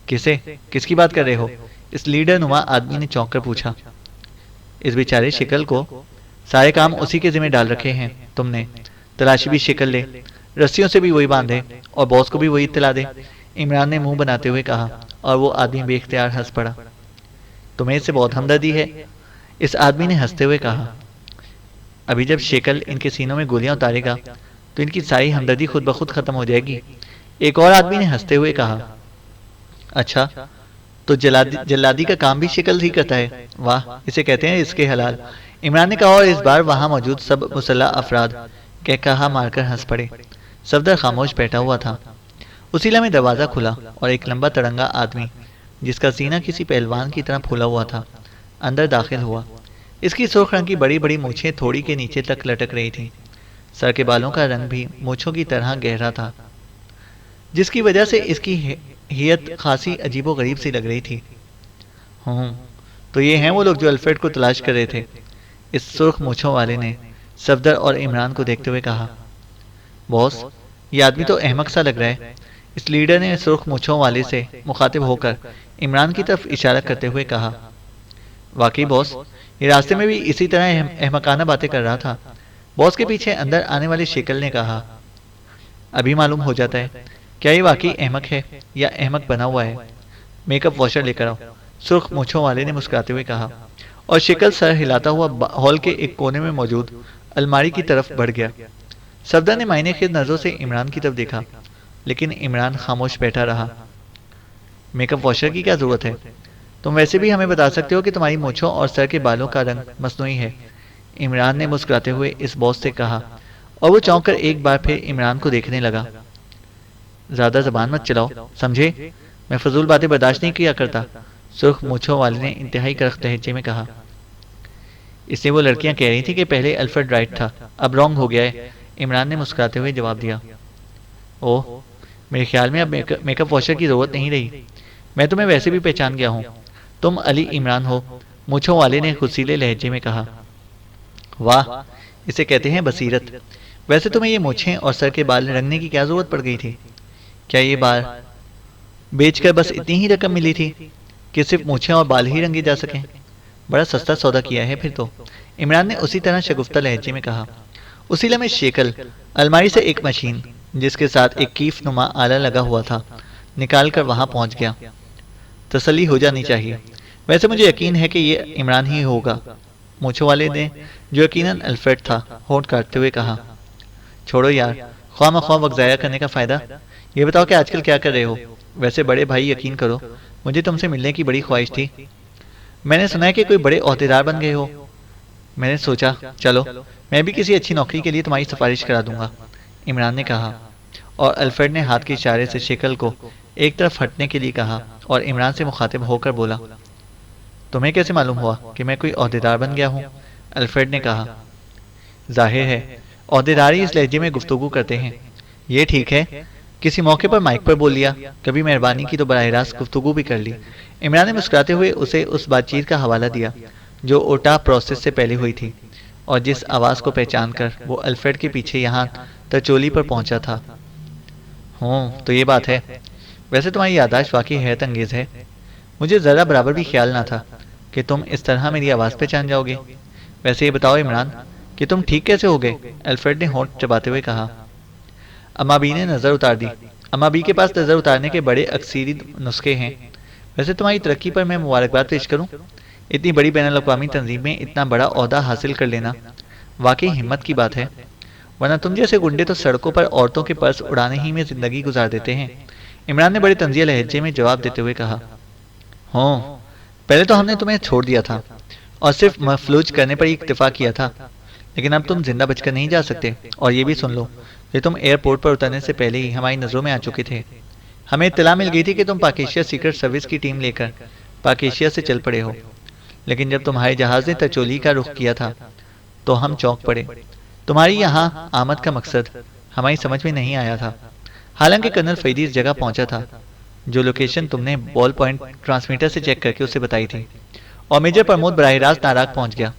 کسے؟ کس کی بات کر رہے ہو؟ اس لیڈر نما آدمی نے چونک کر پوچھا۔ اس بیچارے شیکل کو سارے کام اسی کے ذمہ ڈال رکھے ہیں تم نے، تلاشی بھی شیکل لے، رسیوں سے بھی وہی باندھے، اور باس کو بھی وہی اطلاع دے، عمران نے منہ بناتے ہوئے کہا، اور وہ آدمی بے اختیار ہنس پڑا۔ تمہیں اس سے بہت ہمدردی ہے، اس آدمی نے ہنستے ہوئے کہا۔ ابھی جب شیکل ان کے سینوں میں گولیاں اتارے گا تو ان کی ساری ہمدردی خود بخود ختم ہو جائے گی، ایک اور آدمی نے ہنستے ہوئے کہا۔ اچھا تو جلادی کا کام بھی شیکل ہی کرتا ہے، واہ اسے کہتے ہیں اس کے حلال، عمران نے کہا، اور اس بار وہاں موجود سب مسلح افراد کہا مار کر ہنس پڑے۔ صفدر خاموش بیٹھا ہوا تھا۔ اسی لمحے دروازہ کھلا اور ایک لمبا تڑنگا آدمی جس کا سینہ کسی پہلوان کی طرح پھولا ہوا تھا اندر داخل ہوا۔ اس کی سرخ رنگ کی بڑی بڑی مونچھیں تھوڑی کے نیچے تک لٹک رہی تھیں، سر کے بالوں کا رنگ بھی مونچھوں کی طرح گہرا تھا، جس کی وجہ سے اس کی ہیئت خاصی عجیب و غریب سی لگ رہی تھی۔ تو یہ ہیں وہ لوگ جو الفریڈ کو تلاش کر رہے تھے، اس سرخ مونچھوں والے نے صفدر اور عمران کو دیکھتے ہوئے کہا۔ باس یہ آدمی تو احمق سا لگ رہا ہے، اس لیڈر نے سرخ مونچھوں والے سے مخاطب ہو کر عمران کی طرف اشارہ کرتے ہوئے کہا۔ واقعی باس، یہ راستے میں بھی اسی طرح احمقانہ باتیں کر رہا تھا، باس کے پیچھے اندر آنے والے شیکل نے کہا۔ ابھی معلوم ہو جاتا ہے کیا یہ واقعی احمق ہے یا احمق بنا ہوا ہے، میک اپ واشر لے کر آؤ، سرخ مونچھوں والے نے مسکراتے ہوئے کہا، اور شیکل سر ہلاتا ہوا ہال کے ایک کونے میں موجود الماری کی طرف بڑھ گیا۔ صفدر نے معنی خیز نظروں سے عمران کی طرف دیکھا، لیکن عمران خاموش بیٹھا رہا۔ میک اپ واشر کی کیا ضرورت ہے؟ تم ویسے بھی ہمیں بتا سکتے ہو کہ تمہاری مونچھوں اور سر کے بالوں کا رنگ مصنوعی ہے، عمران نے مسکراتے ہوئے اس باس سے کہا، اور وہ چونک کر ایک بار پھر عمران کو دیکھنے لگا۔ زیادہ زبان مت چلاؤ سمجھے، میں فضول باتیں برداشت نہیں کیا کرتا، سرخ مونچھوں والے نے انتہائی کرخت لہجے میں کہا۔ اس لیے وہ لڑکیاں کہہ رہی تھی کہ پہلے الفریڈ رائٹ تھا، اب رانگ ہو گیا ہے، عمران نے مسکراتے ہوئے جواب دیا۔ اوہ میرے خیال میں اب میک اپ واشر کی ضرورت نہیں رہی، میں تمہیں ویسے بھی پہچان گیا ہوں، تم علی عمران ہو، مونچھوں والے نے خصیلے لہجے میں کہا۔ واہ اسے کہتے ہیں بصیرت، ویسے تمہیں یہ مونچھیں اور سر کے بال رنگنے کی کیا ضرورت پڑ گئی تھی؟ کیا یہ بار بیچ کر بس اتنی ہی رقم ملی تھی کہ صرف مونچھیں اور بال ہی رنگے جا سکیں؟ بڑا سستا سودا کیا ہے پھر تو، عمران نے اسی طرح شگفتہ لہجے میں کہا۔ اسی لمحے شیکل الماری سے ایک مشین جس کے ساتھ ایک کیف نما آلہ لگا ہوا تھا نکال کر وہاں پہنچ گیا۔ تسلی ہو جانی چاہیے، ویسے مجھے یقین ہے کہ یہ عمران ہی ہوگا، مونچھوں والے نے جو یقیناً الفریڈ تھا ہونٹ کاٹتے ہوئے کہا۔ چھوڑو یار، خواہ مخواہ وقت ضائع کرنے کا فائدہ، یہ بتاؤ کہ آج کل کیا کر رہے ہو؟ ویسے بڑے بھائی یقین کرو مجھے تم سے ملنے کی بڑی خواہش تھی، میں نے سنا ہے کہ کوئی بڑے عہدیدار بن گئے ہو، میں نے سوچا چلو میں بھی کسی اچھی نوکری کے لیے تمہاری سفارش کرا دوں گا، عمران نے کہا، اور الفریڈ نے ہاتھ کے اشارے سے شیکل کو ایک طرف ہٹنے کے لیے کہا اور عمران سے مخاطب ہو کر بولا، تمہیں کیسے معلوم ہوا کہ میں کوئی عہدیدار بن گیا ہوں؟ الفریڈ نے کہا، ظاہر ہے عہدیداری اس لہجے میں گفتگو کرتے ہیں، یہ ٹھیک ہے، کسی موقع پر مائک پر بول لیا، کبھی مہربانی کی تو براہ راست گفتگو بھی کر لی۔ عمران نے مسکراتے ہوئے اسے اس بات چیت کا حوالہ دیا جو اوٹا پروسیس سے پہلے ہوئی تھی اور جس آواز کو پہچان کر وہ الفریڈ کے پیچھے یہاں ترچولی پر پہنچا تھا۔ تو یہ بات ہے، ویسے تمہاری یادداشت واقعی حیرت انگیز ہے، مجھے ذرا برابر بھی خیال نہ تھا کہ تم اس طرح میری آواز پہچان جاؤ گے۔ ویسے یہ بتاؤ عمران کہ تم ٹھیک کیسے ہو گئے؟ الفریڈ نے ہونٹ چباتے ہوئے کہا۔ اما بی نے نظر اتار دی۔ اما بی کے پاس نظر اتارنے کے بڑے اکثری نسخے ہیں۔ ویسے تمہاری ترقی پر میں مبارکباد پیش کروں، اتنی بڑی بین الاقوامی تنظیم میں اتنا بڑا عہدہ حاصل کر لینا واقعی ہمت کی بات ہے، ورنہ تم جیسے گنڈے تو سڑکوں پر عورتوں کے پرس اڑانے ہی میں زندگی گزار دیتے ہیں۔ عمران نے بڑے طنزیہ لہجے میں جواب دیتے ہوئے کہا، پہلے تو ہم نے تمہیں چھوڑ دیا تھا اور صرف مفلوج کرنے پر ہی اکتفا کیا تھا، لیکن اب تم زندہ بچ کر نہیں جا سکتے، اور یہ بھی سن لو کہ تم ایئرپورٹ پر اترنے سے پہلے ہی ہماری نظروں میں آ چکے تھے۔ ہمیں اطلاع مل گئی تھی کہ تم پاک ایشیا سیکرٹ سروس کی ٹیم لے کر پاک ایشیا سے چل پڑے ہو، لیکن جب تمہارے جہاز نے ترچولی کا رخ کیا تھا تو ہم چونک پڑے۔ تمہاری یہاں آمد کا مقصد ہماری سمجھ میں نہیں آیا تھا، حالانکہ کرنل فیدی اس جگہ پہنچا تھا جو لوکیشن تم نے بال پوائنٹ ٹرانسمیٹر سے چیک کر کے اسے بتائی تھی، اور میجر پرمود براہ راست ناراگ پہنچ گیا،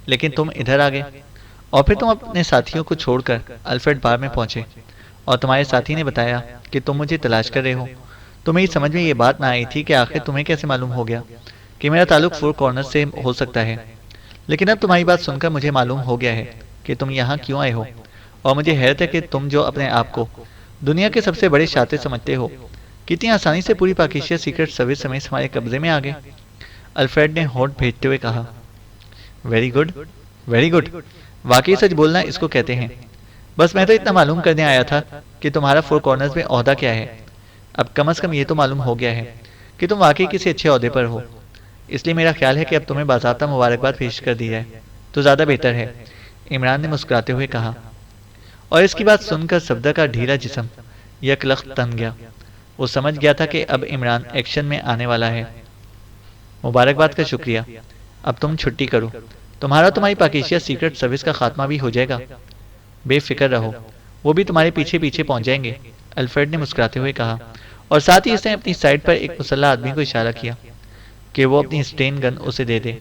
لیکن تم ادھر آ گئے، اور پھر تم اپنے ساتھیوں کو چھوڑ کر الفریڈ بار میں پہنچے، اور تمہارے ساتھی نے بتایا کہ تم مجھے تلاش کر رہے ہو۔ تو میری سمجھ میں یہ بات نہ آئی تھی کہ آخر تمہیں کیسے معلوم ہو گیا کہ میرا تعلق فور کارنر سے ہو سکتا ہے، لیکن اب تمہاری بات سن کر مجھے معلوم ہو گیا ہے کہ تم یہاں کیوں آئے ہو، اور مجھے حیرت ہے کہ تم جو اپنے آپ کو دنیا کے سب سے بڑے شاطر سمجھتے ہو، کتنی آسانی سے پوری پاک ایشیا سیکرٹ سروس سمیت ہمارے قبضے میں آ گئے۔ الفریڈ نے ہونٹ بھیجتے ہوئے کہا، ویری گڈ، ویری گڈ، واقعی سچ بولنا اس کو کہتے ہیں۔ بس میں تو اتنا معلوم کرنے آیا تھا کہ تمہارا فور کارنرز میں عہدہ کیا ہے، اب کم از کم یہ تو معلوم ہو گیا ہے کہ تم واقعی کسی اچھے عہدے پر ہو، اس لیے میرا خیال ہے کہ اب تمہیں باضابطہ مبارکباد پیش کر دی جائے تو زیادہ بہتر ہے، عمران نے مسکراتے ہوئے کہا، اور اس کی بات سن کر صفدر کا ڈھیلا جسم یک لخت تن گیا۔ وہ سمجھ گیا تھا کہ اب عمران ایکشن میں آنے والا ہے۔ مبارکباد کا شکریہ، اب تم چھٹی کرو، تمہاری پاک ایشیا سیکرٹ سروس کا خاتمہ بھی ہو جائے گا، بے فکر رہو، وہ بھی تمہارے پیچھے پیچھے پہنچ جائیں گے، الفریڈ نے مسکراتے ہوئے کہا، اور ساتھ ہی اس نے اپنی سائڈ پر ایک مسلح آدمی کو اشارہ کیا کہ وہ اپنی اسٹین گن اسے دے دے۔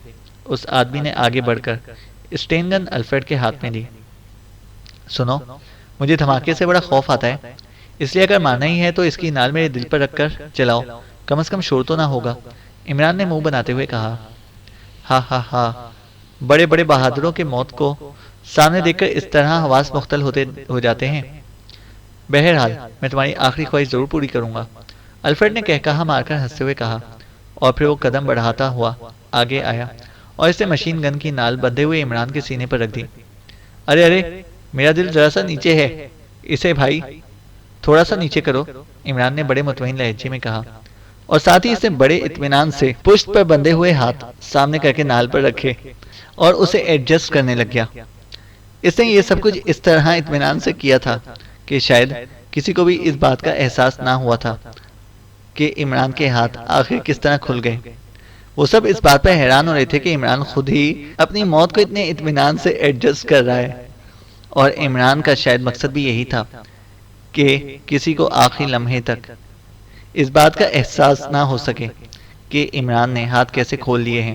اس آدمی نے آگے بڑھ کر اسٹین گن الفریڈ کے ہاتھ میں دی۔ سنو، مجھے دھماکے سے بڑا خوف آتا ہے، اس لیے اگر مارنا ہی ہے تو اس کی نال میرے دل پر رکھ کر چلاؤ، کم از کم شور تو نہ ہوگا، عمران نے منہ بناتے ہوئے کہا۔ ہاں ہاں ہاں، بڑے بڑے بہادروں کے موت کو سامنے دیکھ کر اس طرح حواس مختل ہو جاتے ہیں۔ بہرحال میں تمہاری آخری خواہش ضرور پوری کروں گا، الفریڈ نے کہا مار کر ہنستے ہوئے کہا، اور پھر وہ قدم بڑھاتا ہوا آگے آیا اور اس نے مشین گن کی نال بندھے ہوئے عمران کے سینے پر رکھ دی۔ ارے ارے، میرا دل ذرا سا نیچے ہے، اسے بھائی تھوڑا سا نیچے کرو، عمران نے بڑے مطمئن لہجے میں کہا، اور ساتھ ہی اس نے بڑے اطمینان سے پشت پر بندھے ہوئے ہاتھ سامنے کر کے نال پر رکھے اور اسے ایڈجسٹ کرنے لگ گیا۔ اس نے یہ سب کچھ اس طرح اطمینان سے کیا تھا کہ شاید کسی کو بھی اس بات کا احساس نہ ہوا تھا کہ عمران کے ہاتھ آخر کس طرح کھل گئے۔ وہ سب اس بات پر حیران ہو رہے تھے کہ عمران خود ہی اپنی موت کو اتنے اطمینان سے ایڈجسٹ کر رہا ہے، اور عمران کا شاید مقصد بھی یہی تھا کہ کسی کو آخری لمحے تک اس بات کا احساس نہ ہو سکے کہ عمران نے ہاتھ کیسے کھول لیے ہیں،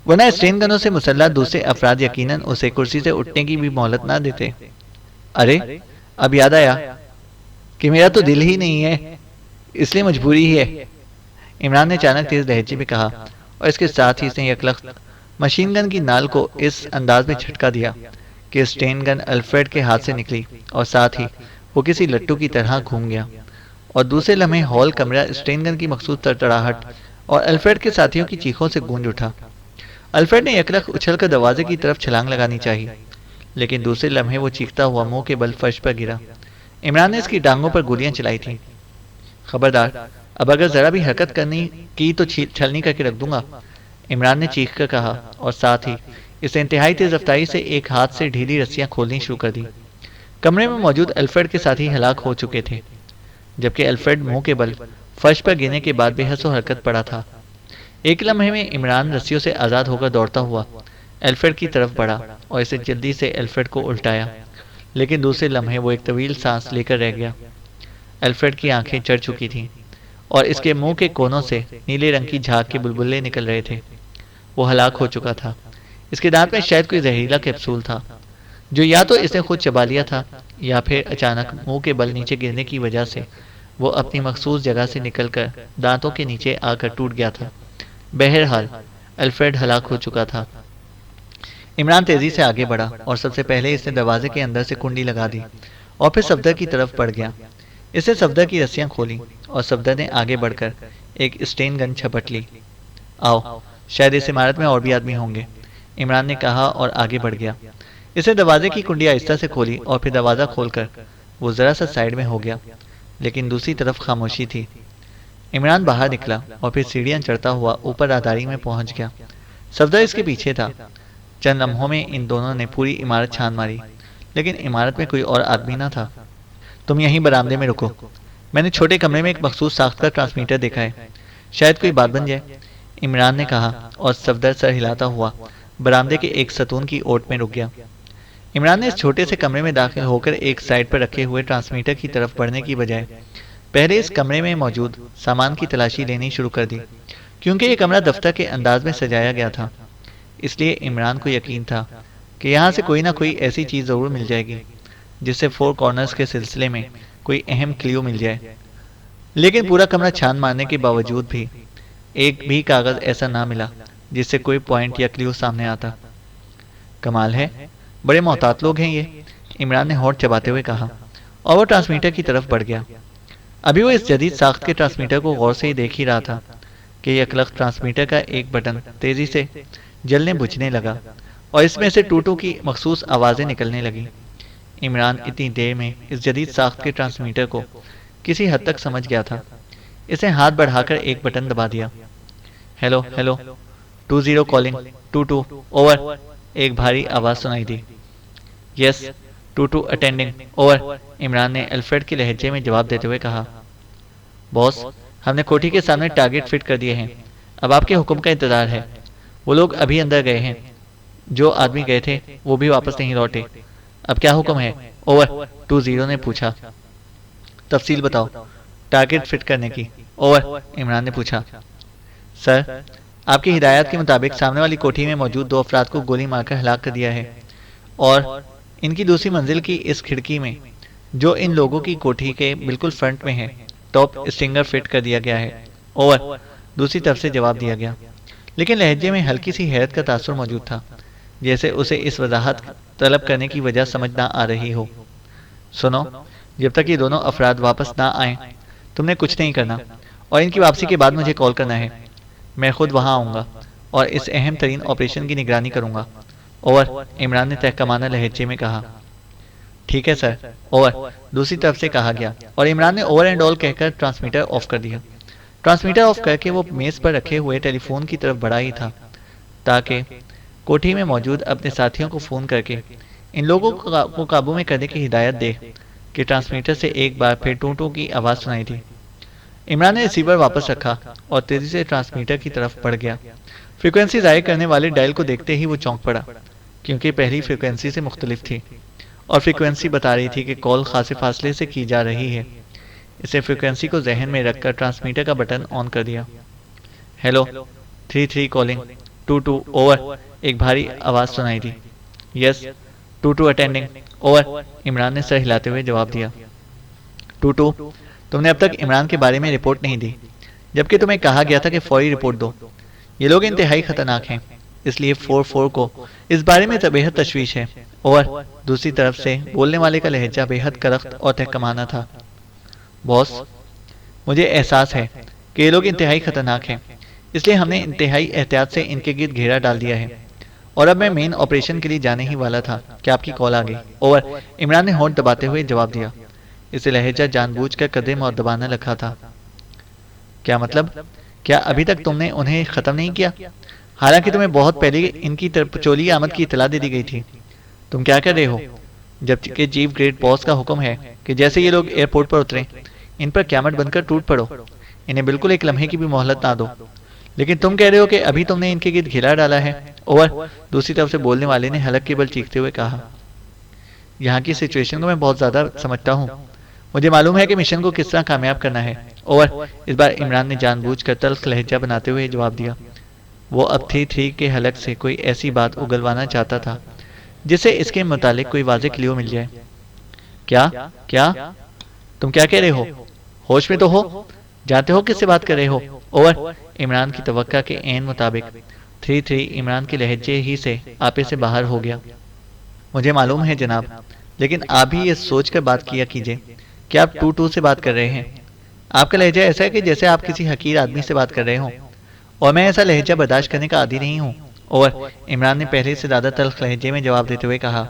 ورنہ اسٹین گنوں سے مسلح دوسرے افراد یقیناً اسے کرسی سے اٹھنے کی بھی مہلت نہ دیتے۔ ارے اب یاد آیا کہ میرا تو دل ہی نہیں ہے، اس لیے مجبوری ہی ہے، عمران نے اچانک تیز لہجے میں کہا، اور اس کے ساتھ ہی اس نے یکلخت مشین گن کی نال کو اس انداز میں جھٹکا دیا کہ اسٹین گن الفریڈ کے ہاتھ سے نکلی، اور ساتھ ہی وہ کسی لٹو کی طرح گھوم گیا، اور دوسرے لمحے ہال کمرہ اسٹین گن کی مخصوص تڑتڑاہٹ اور الفریڈ کے ساتھیوں کی چیخوں سے گونج اٹھا۔ الفریڈ نے یکلخت اچھل کر دروازے کی طرف چھلانگ لگانی چاہی، لیکن دوسرے لمحے وہ چیختا ہوا منہ کے بل فرش پر گرا۔ عمران نے اس کی ٹانگوں پر گولیاں چلائی تھیں۔ خبردار، اب اگر ذرا بھی حرکت کرنی کی تو چھلنی کر کے رکھ دوں گا، عمران نے چیخ کر کہا، اور ساتھ ہی اس انتہائی تیز رفتاری سے ایک ہاتھ سے ڈھیلی رسیاں کھولنی شروع کر دی۔ کمرے میں موجود الفریڈ کے ساتھی ہلاک ہو چکے تھے۔ جبکہ الفریڈ منہ کے بل فرش پر گرنے کے بعد بے حس و حرکت پڑا تھا۔ ایک لمحے میں عمران رسیوں سے آزاد ہو کر دوڑتا ہوا الفریڈ کی طرف بڑھا اور اسے جلدی سے الفریڈ کو الٹایا، لیکن دوسرے لمحے وہ ایک طویل سانس لے کر رہ گیا۔ الفریڈ کی آنکھیں چڑھ چکی تھیں اور اس کے منہ کے کونوں سے نیلے رنگ کی جھاگ کے بلبلے نکل رہے تھے۔ وہ ہلاک ہو چکا تھا۔ اس کے دانت میں شاید کوئی زہریلا کیپسول تھا جو یا تو اس نے خود چبا لیا تھا یا پھر اچانک منہ کے بل نیچے گرنے کی وجہ سے وہ اپنی مخصوص جگہ سے نکل کر دانتوں کے نیچے آ کر ٹوٹ گیا تھا۔ بہرحال الفریڈ ہلاک ہو چکا تھا۔ عمران تیزی سے آگے بڑھا اور سب سے پہلے اس نے دروازے کے اندر سے کنڈی لگا دی اور پھر صفدر کی طرف بڑھ گیا۔ اس نے صفدر کی رسیاں کھولی اور صفدر نے آگے بڑھ کر ایک اسٹین گن جھپٹ لی۔ آؤ، شاید اس عمارت میں اور بھی آدمی ہوں گے، عمران نے کہا اور آگے بڑھ گیا۔ اس نے دروازے کی کنڈی آہستہ سے کھولی اور پھر دروازہ کھول کر وہ ذرا سا سائیڈ میں ہو گیا، لیکن دوسری طرف خاموشی تھی۔ عمران باہر نکلا اور پھر سیڑھیاں چڑھتا ہوا اوپر رہداری میں پہنچ گیا۔ صفدر اس کے پیچھے تھا۔ چند لمحوں میں ان دونوں نے پوری عمارت چھان ماری، لیکن عمارت میں کوئی اور آدمی نہ تھا۔ تم یہیں برآمدے میں رکو، میں نے چھوٹے کمرے میں ایک مخصوص ساخت کا ٹرانسمیٹر دیکھا ہے، شاید کوئی بات بن جائے، عمران نے کہا اور صفدر سر ہلاتا ہوا برآمدے کے ایک ستون کی اوٹ میں رک گیا۔ عمران نے اس چھوٹے سے کمرے میں داخل ہو کر ایک سائڈ پر رکھے ہوئے ٹرانسمیٹر کی طرف بڑھنے کی بجائے پہلے اس کمرے میں موجود سامان کی تلاشی لینی شروع کر دی، کیونکہ یہ کمرہ دفتر کے انداز میں سجایا گیا تھا۔ اس لیے عمران کو یقین تھا کہ یہاں سے کوئی نہ کوئی ایسی چیز ضرور مل جائے گی جس سے فور کارنرز کے سلسلے میں کوئی اہم کلیو مل جائے، لیکن پورا کمرہ چھان مارنے کے باوجود بھی ایک بھی کاغذ ایسا نہ ملا جس سے کوئی پوائنٹ یا کلیو سامنے آتا۔ کمال ہے، بڑے محتاط لوگ ہیں یہ، عمران نے ہونٹ چباتے ہوئے کہا اور وہ ٹرانسمیٹر کی طرف بڑھ گیا۔ ابھی وہ اس جدید ساخت کے ٹرانسمیٹر کو غور سے ہی دیکھ ہی رہا تھا کہ یکلخت ٹرانسمیٹر کا ایک بٹن تیزی سے جلنے بجھنے لگا اور اس میں سے ٹوٹو کی مخصوص آوازیں نکلنے لگیں۔ عمران اتنی دیر میں اس جدید ساخت کے ٹرانسمیٹر کو کسی حد تک سمجھ گیا تھا۔ اس نے ہاتھ بڑھا کر ایک بٹن دبا دیا۔ ہیلو ہیلو 20 کالنگ 22 اوور، ایک بھاری آواز سنائی دی۔ یس 22 اٹینڈنگ اوور، عمران نے الفریڈ کے لہجے میں جواب دیتے ہوئے کہا۔ باس، ہم نے کوٹھی کے سامنے ٹارگٹ فٹ کر دیے ہیں، اب آپ کے حکم کا انتظار ہے۔ وہ لوگ ابھی اندر گئے ہیں، جو آدمی گئے تھے وہ بھی واپس نہیں لوٹے۔ اب کیا حکم ہے؟ اوور 20 نے پوچھا۔ تفصیل بتاؤ ٹارگٹ فٹ کرنے کی، اوور، عمران نے پوچھا۔ سر، آپ کی ہدایات کے مطابق سامنے والی کوٹھی میں موجود 2 افراد کو گولی مار کر ہلاک کر دیا ہے اور ان کی دوسری منزل کی اس کھڑکی میں جو ان لوگوں کی کوٹھی کے بالکل فرنٹ میں ہے ٹاپ اسٹنگر فٹ کر دیا گیا ہے، اوور، دوسری طرف سے جواب دیا گیا، لیکن لہجے میں ہلکی سی حیرت کا تاثر موجود تھا، جیسے اسے اس وضاحت طلب کرنے کی وجہ سمجھ نہ آ رہی ہو۔ سنو، جب تک یہ دونوں افراد واپس نہ آئیں تم نے کچھ نہیں کرنا، اور ان کی واپسی کے بعد مجھے کال کرنا ہے، میں خود وہاں آؤں گا اور اس اہم ترین آپریشن کی نگرانی کروں گا، اوور، عمران نے تحکمانہ لہجے میں کہا۔ ٹھیک ہے سر، اوور، دوسری طرف سے کہا گیا اور عمران نے اوور اینڈ آل کہہ کر ٹرانسمیٹر آف کر دیا۔ ٹرانسمیٹر آف کر کے وہ میز پر رکھے ہوئے ٹیلی فون کی طرف بڑھا ہی تھا تاکہ کوٹھی میں موجود اپنے ساتھیوں کو فون کر کے ان لوگوں کو قابو میں کرنے کی ہدایت دے کہ ٹرانسمیٹر سے ایک بار پھر ٹوں ٹوں کی آواز سنائی تھی۔ عمران نے ریسیور واپس رکھا اور تیزی سے ٹرانسمیٹر کی طرف بڑھ گیا۔ فریکوینسی ضائع کرنے والے ڈائل کو دیکھتے ہی وہ چونک پڑا، کیونکہ پہلی فریکوینسی سے مختلف تھی اور فریکوینسی بتا رہی تھی کہ کال خاصے فاصلے سے کی جا رہی ہے۔ اسے فریکوینسی کو ذہن میں رکھ کر ٹرانسمیٹر کا بٹن آن کر دیا۔ ہیلو 33 کالنگ 22 اوور، ایک بھاری آواز سنائی دی۔ یس 22 اٹینڈنگ اوور، عمران نے سر ہلاتے ہوئے جواب دیا۔ 22، تم نے اب تک عمران کے بارے میں رپورٹ نہیں دی، جبکہ تمہیں کہا گیا تھا کہ فوری رپورٹ دو۔ یہ لوگ انتہائی خطرناک ہیں، اس لیے 44 کو اس بارے میں بے حد تشویش ہے، اوور، دوسری طرف سے بولنے والے کا لہجہ بے حد کرخت اور تحکمانہ تھا۔ باس، مجھے احساس ہے کہ یہ لوگ انتہائی خطرناک ہیں، اس لیے ہم نے انتہائی احتیاط سے ان کے گرد گھیرا ڈال دیا ہے اور اب میں مین آپریشن کے لیے جانے ہی والا تھا کہ آپ کی کال آ گئی، اوور، عمران نے ہونٹ دباتے ہوئے جواب دیا۔ اسے لہجہ جان بوجھ کر قدم اور دبانا لکھا تھا۔ کیا مطلب؟ کیا ابھی تک تم نے انہیں ختم نہیں کیا؟ حالانکہ تمہیں بہت پہلے ان کی چولی آمد کی اطلاع دے دی گئی تھی۔ تم کیا کر رہے ہو؟ جبکہ چیف گریڈ باس کا حکم ہے کہ جیسے یہ لوگ ایئرپورٹ پر اتریں ان پر قیامت بن کر ٹوٹ پڑو، انہیں بالکل ایک لمحے کی بھی مہلت نہ دو۔ لیکن تم کہہ رہے ہو کہ ابھی تم نے ان کے گرد گھیرا ڈالا ہے۔ اوور، دوسری طرف سے بولنے والے نے حلق کے بل چیختے ہوئے کہا۔ یہاں کی سچویشن کو میں بہت زیادہ سمجھتا ہوں، مجھے معلوم ہے کہ مشن کو کس طرح کامیاب کرنا ہے۔ اوور، اس بار عمران نے جان بوجھ کر تلخ لہجہ بناتے ہوئے جواب دیا۔ وہ اب 3-3 کے حلق سے کوئی ایسی بات اگلوانا چاہتا تھا جس سے اس کے متعلق کوئی واضح کلیو مل جائے۔ کیا تم کیا کہہ رہے ہو؟ ہوش میں تو ہو؟ جانتے ہو کس سے بات کر رہے ہو؟ اوور، عمران کی توقع کے عین مطابق 3-3 عمران کے لہجے ہی سے آپے سے باہر ہو گیا۔ مجھے معلوم ہے جناب، لیکن آپ بھی یہ سوچ کر بات کیا کیجئے کہ آپ 2-2 سے بات کر رہے ہیں۔ آپ کا لہجہ ایسا ہے کہ جیسے آپ کسی حقیر آدمی سے بات کر رہے ہوں، اور میں ایسا لہجہ برداشت کرنے کا عادی نہیں ہوں۔ اوور، عمران نے پہلے سے زیادہ تلخ لہجے میں جواب دیتے ہوئے کہا۔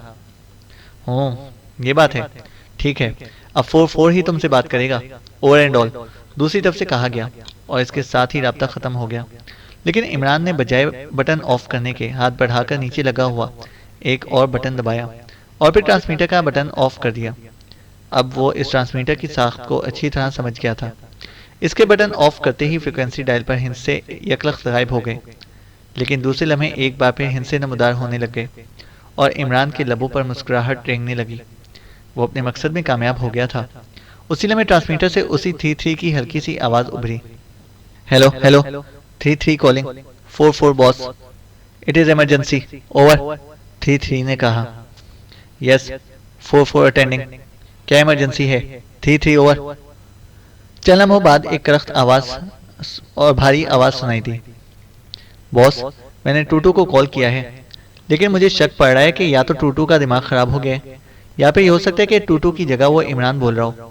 یہ بات ہے، ٹھیک ہے، اب 4-4 ہی تم سے بات کرے گا، اوور اینڈ آل، دوسری طرف سے کہا گیا، اور اس کے ساتھ ہی رابطہ ختم ہو گیا۔ لیکن عمران نے بجائے بٹن آف کرنے کے ہاتھ بڑھا کر نیچے لگا ہوا ایک اور بٹن دبایا، اور پھر ٹرانسمیٹر کا بٹن آف کر دیا۔ اب وہ اس ٹرانسمیٹر کی ساخت کو اچھی طرح سمجھ گیا تھا۔ اس کے بٹن آف کرتے ہی فریکوینسی ڈائل پر ہندسے یکلخت غائب ہو گئے، لیکن دوسرے لمحے ایک بار پھر ہندسے نمودار ہونے لگ گئے، اور عمران کے لبوں پر مسکراہٹ رینگنے لگی۔ وہ اپنے مقصد میں کامیاب ہو گیا تھا۔ اسی لمحے ٹرانسمیٹر سے اسی 3-3 کی ہلکی سی آواز ابھری۔ Hello 3-3 calling 4-4 boss, it is emergency, over, 3-3 نے کہا۔ یس 4-4 اٹینڈنگ، کیا ایمرجنسی ہے؟ 3-3 اوور۔ چند لمحوں بعد ایک کرخت آواز اور بھاری آواز سنائی دی۔ باس، میں نے 2-2 کو کال کیا ہے، لیکن مجھے شک پڑ رہا ہے کہ یا تو 2-2 کا دماغ خراب ہو گیا ہے، یا پھر یہ ہو سکتا ہے کہ 2-2 کی جگہ وہ عمران بول رہا ہو،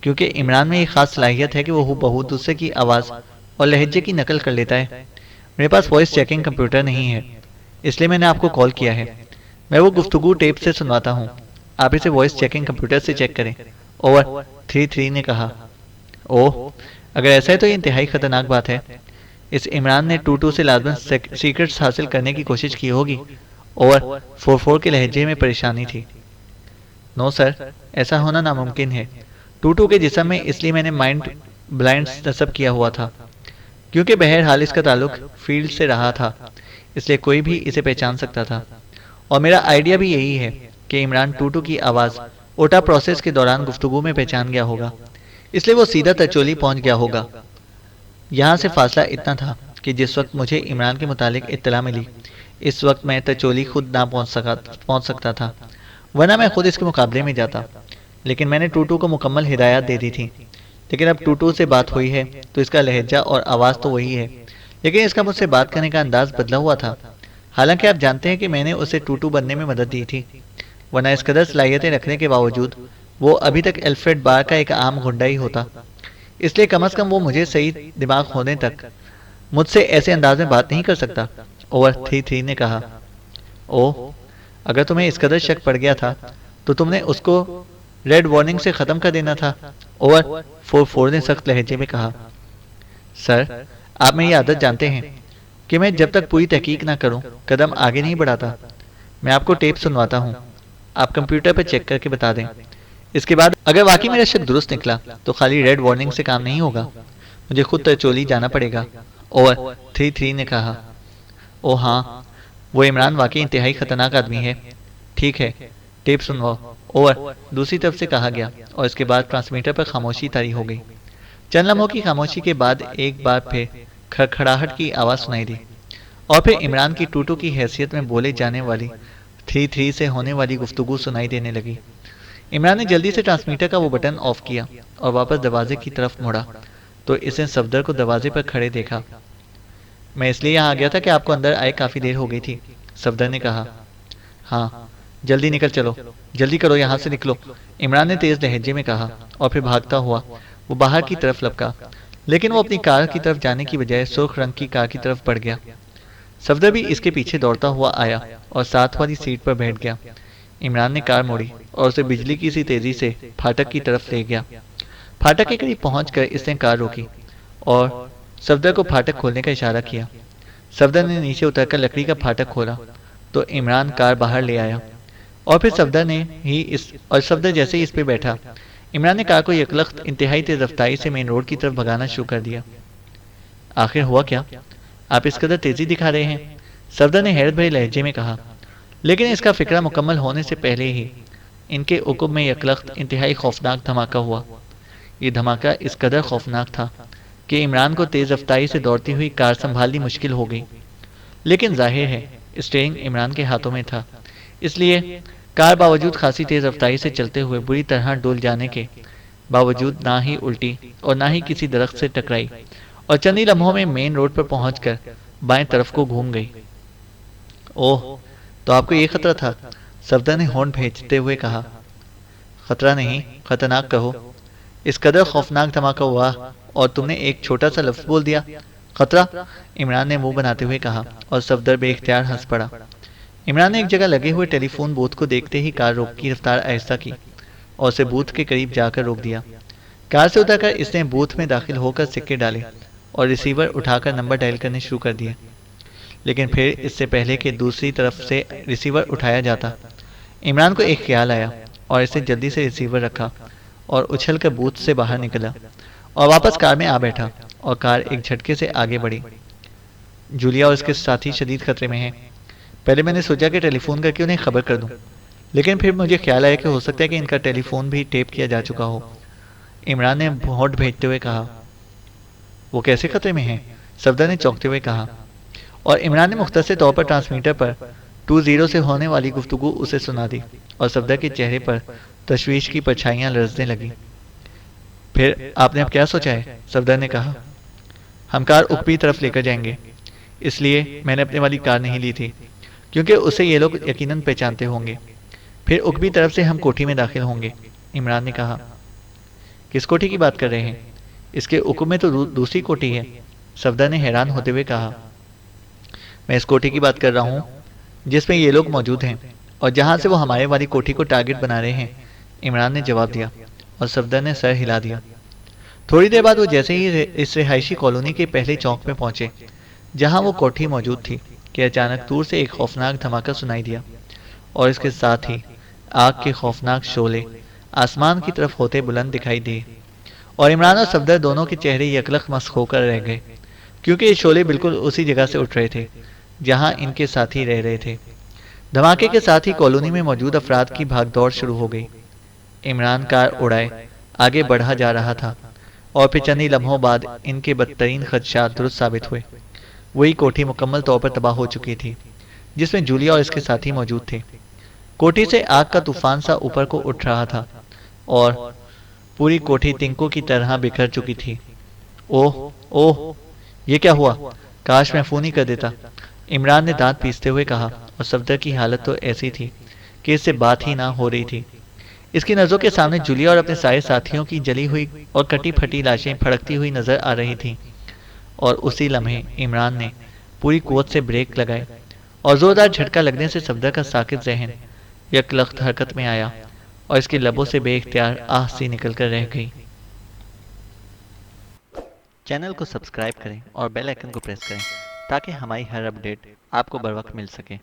کیونکہ عمران میں یہ خاص صلاحیت ہے کہ وہ بہو دوسرے کی آواز اور لہجے کی نقل کر لیتا ہے۔ میرے پاس وائس چیکنگ کمپیوٹر نہیں ہے، اس لیے میں نے آپ کو کال کیا ہے۔ میں وہ گفتگو ٹیپ سے سنواتا ہوں، آپ اسے وائس چیکنگ کمپیوٹر سے چیک کریں، اوور، 3-3 نے کہا۔ اوہ، اگر ایسا ہے تو یہ انتہائی خطرناک بات ہے۔ اس عمران نے 2-2 سے لازماً سیکرٹس حاصل کرنے کی کوشش کی ہوگی، اوور، 4-4 کے لہجے میں پریشانی تھی۔ نو سر، ایسا ہونا ناممکن ہے۔ 2-2 کے جسم میں اس لیے میں نے مائنڈ بلائنڈز نصب کیا ہوا تھا، کیونکہ بہرحال اس کا تعلق فیلڈ سے رہا تھا، اس لیے کوئی بھی اسے پہچان سکتا تھا، اور میرا آئیڈیا بھی یہی ہے کہ عمران 2-2 کی آواز اوٹا پروسیس کے دوران گفتگو میں پہچان گیا ہوگا، اس لیے وہ سیدھا ترچولی پہنچ گیا ہوگا۔ یہاں سے فاصلہ اتنا تھا کہ جس وقت مجھے عمران کے متعلق اطلاع ملی، اس وقت میں ترچولی خود نہ پہنچ سکتا تھا، ورنہ میں خود اس کے مقابلے میں جاتا، لیکن میں نے 2-2 کو مکمل ہدایات دے دی تھی۔ لیکن اب 2-2 سے بات ہوئی ہے تو اس کا لہجہ اور آواز تو وہی ہے، لیکن اس کا مجھ سے بات کرنے کا انداز بدلا ہوا تھا۔ حالانکہ آپ جانتے ہیں کہ میں نے اسے 2-2 بننے میں مدد دی تھی، ورنہ اس قدر صلاحیتیں رکھنے کے باوجود وہ ابھی تک الفریڈ بار کا ایک عام گنڈا ہی ہوتا۔ اس لیے کم از کم وہ مجھے صحیح دماغ ہونے تک مجھ سے ایسے انداز میں بات نہیں کر سکتا، اوور، 3-3 نے کہا۔ اوہ، اگر تمہیں اس قدر شک پڑ گیا تھا تو تم نے اس کو ریڈ وارننگ سے ختم کر دینا تھا، اوور، 4-4 نے سخت لہجے میں کہا۔ سر، آپ میں یہ عادت جانتے ہیں کہ میں جب تک پوری تحقیق نہ کروں قدم آگے نہیں بڑھاتا۔ میں آپ کو ٹیپ سنواتا ہوں، آپ کمپیوٹر پر چیک کر کے بتا دیں۔ اس کے بعد اگر واقعی میرا شک درست نکلا تو خالی ریڈ وارننگ سے کام نہیں ہوگا، مجھے خود ترچولی جانا پڑے گا، اوور، 3-3 نے کہا۔ او ہاں، وہ عمران واقعی انتہائی خطرناک آدمی ہے، ٹھیک ہے، ٹیپ سنواؤ، اوور، دوسری طرف سے کہا گیا، اور اس کے بعد ٹرانسمیٹر پر خاموشی طاری ہو گئی۔ چند لمحوں کی خاموشی کے بعد ایک بار پھر کھڑکھڑاہٹ کی آواز سنائی دی، اور پھر عمران کی 2-2 کی حیثیت میں بولے جانے والی 3-3 سے ہونے والی گفتگو سنائی دینے لگی۔ عمران نے جلدی سے ٹرانسمیٹر کا وہ بٹن آف کیا اور واپس دروازے کی طرف مڑا تو اس نے صفدر کو دروازے پر کھڑے دیکھا۔ میں اس لیے یہاں آ گیا تھا کہ آپ کو اندر آئے کافی دیر ہو گئی تھی، صفدر نے کہا۔ ہاں، جلدی نکل چلو، جلدی کرو، یہاں سے نکلو، عمران نے تیز لہجے میں کہا، اور پھر بھاگتا ہوا وہ باہر کی طرف لپکا، لیکن وہ اپنی کار کی طرف جانے کی بجائے سرخ رنگ کی کار کی طرف بڑھ گیا۔ صفدر بھی اس کے پیچھے دوڑتا ہوا آیا اور ساتھ والی سیٹ پر بیٹھ گیا۔ عمران نے کار موڑی اور اسے بجلی کی سی تیزی سے پھاٹک کی طرف لے گیا۔ پھاٹک کے قریب پہنچ کر اس نے کار روکی اور صفدر کو پھاٹک کھولنے کا اشارہ کیا۔ صفدر نے نیچے اتر کر لکڑی کا پھاٹک کھولا تو عمران کار باہر لے آیا، اور پھر صفدر جیسے ہی اس پہ بیٹھا، عمران نے کار کو یکلخت انتہائی تیز رفتاری سے مین روڈ کی طرف بھگانا شروع کر دیا۔ آخر ہوا کیا؟ آپ اس قدر تیزی دکھا رہے ہیں؟ صفدر نے حیرت بھری لہجے میں کہا، لیکن اس کا فکرہ مکمل ہونے سے پہلے ہی ان کے عقب میں یکلخت انتہائی خوفناک دھماکہ ہوا۔ یہ دھماکہ اس قدر خوفناک تھا کہ عمران کو تیز رفتاری سے دوڑتی ہوئی کار سنبھالنی مشکل ہو گئی، لیکن ظاہر ہے اسٹیئرنگ عمران کے ہاتھوں میں تھا، اس لیے کار باوجود خاصی تیز رفتاری سے چلتے ہوئے بری طرح ڈول جانے کے باوجود نہ ہی الٹی اور نہ ہی کسی درخت سے ٹکرائی اور چند ہی لمحوں میں مین روڈ پر پہنچ کر بائیں طرف کو گھوم گئی۔ اوہ، تو آپ کو یہ خطرہ تھا؟ صفدر نے ہونٹ بھیجتے ہوئے کہا۔ خطرہ نہیں، خطرناک کہو۔ اس قدر خوفناک دھماکہ ہوا اور تم نے ایک چھوٹا سا لفظ بول دیا، خطرہ؟ عمران نے منہ بناتے ہوئے کہا اور صفدر بے اختیار ہنس پڑا۔ عمران نے ایک جگہ لگے ہوئے ٹیلی فون بوتھ کو دیکھتے ہی کار روک کی رفتار آہستہ کی اور اسے بوتھ کے قریب جا کر روک دیا۔ کار سے اتر کر اس نے بوتھ میں داخل ہو کر سکے ڈالے اور ریسیور اٹھا کر نمبر ڈائل کرنے شروع کر دیے، لیکن پھر اس سے پہلے کہ دوسری طرف سے ریسیور اٹھایا جاتا، عمران کو ایک خیال آیا اور اسے جلدی سے ریسیور رکھا اور اچھل کر بوتھ سے باہر نکلا اور واپس کار میں آ بیٹھا اور کار ایک جھٹکے سے آگے بڑھی۔ جولیا اور اس کے ساتھی شدید خطرے میں ہیں۔ پہلے میں نے سوچا کہ ٹیلی فون کر کے انہیں خبر کر دوں، لیکن پھر مجھے خیال آیا کہ ہو سکتا ہے کہ ان کا ٹیلی فون بھی ٹیپ کیا جا چکا ہو، عمران نے ہونٹ بھیجتے ہوئے کہا۔ وہ کیسے خطرے میں ہیں؟ صفدر نے چونکتے ہوئے کہا، اور عمران نے مختصر طور پر ٹرانسمیٹر پر 20 سے ہونے والی گفتگو اسے سنا دی اور صفدر کے چہرے پر تشویش کی پرچھائیاں لرزنے لگیں۔ پھر آپ نے اب کیا سوچا ہے؟ صفدر نے کہا۔ ہم کار عقبی طرف لے کر جائیں گے، اس لیے میں نے اپنے والی کار نہیں لی تھی کیونکہ اسے یہ لوگ یقیناً پہچانتے ہوں گے۔ پھر عقبی طرف سے ہم کوٹھی میں داخل ہوں گے، عمران نے کہا۔ کس کوٹھی کی بات کر رہے ہیں؟ اس کے عقب میں تو دوسری کوٹھی ہے، صفدر نے حیران ہوتے ہوئے کہا۔ میں اس کوٹھی کی بات کر رہا ہوں جس میں یہ لوگ موجود ہیں اور جہاں سے وہ ہمارے والی کوٹھی کو ٹارگٹ بنا رہے ہیں، عمران نے جواب دیا اور صفدر نے سر ہلا دیا۔ تھوڑی دیر بعد وہ جیسے ہی اس رہائشی کالونی کے پہلے چوک میں پہنچے جہاں وہ کوٹھی موجود تھی کہ اچانک دور سے ایک خوفناک دھماکہ سنائی دیا اور اس کے ساتھ ہی آگ کے خوفناک شعلے آسمان کی طرف ہوتے بلند دکھائی دیے اور عمران اور صفدر دونوں کے چہرے یکلخت مسخ ہو کر رہ گئے کیونکہ یہ شعلے بالکل اسی جگہ سے اٹھ رہے تھے جہاں ان کے ساتھی رہ رہے تھے۔ دھماکے کے ساتھ ہی کالونی میں موجود افراد کی بھاگ دوڑ شروع ہو گئی۔ عمران کار اڑائے آگے بڑھا جا رہا تھا اور پھر چند ہی لمحوں بعد ان کے بدترین خدشات درست ثابت ہوئے۔ وہی کوٹھی مکمل طور پر تباہ ہو چکی تھی جس میں جولیا اور اس کے ساتھی موجود تھے۔ کوٹھی سے آگ کا طوفان سا اوپر کو اٹھ رہا تھا اور پوری کوٹھی تنکوں کی طرح بکھر چکی تھی۔ اوہ اوہ، یہ کیا ہوا؟ کاش میں فون ہی کر دیتا، عمران نے دانت پیستے ہوئے کہا، اور صفدر کی حالت تو ایسی تھی کہ اس سے بات ہی نہ ہو رہی تھی۔ اس کی نظروں کے سامنے جولیا اور اپنے سارے ساتھیوں کی جلی ہوئی اور کٹی پھٹی لاشیں پھڑکتی ہوئی نظر آ رہی تھیں، اور اسی لمحے عمران نے پوری قوت سے بریک لگائے اور زوردار جھٹکا لگنے سے صفدر کا ساکت ذہن یکلخت حرکت میں آیا اور اس کے لبوں سے بے اختیار آہ سی نکل کر رہ گئی۔ چینل کو سبسکرائب کریں اور بیل آئیکن کو پریس کریں تاکہ ہماری ہر اپڈیٹ آپ کو بر وقت مل سکے۔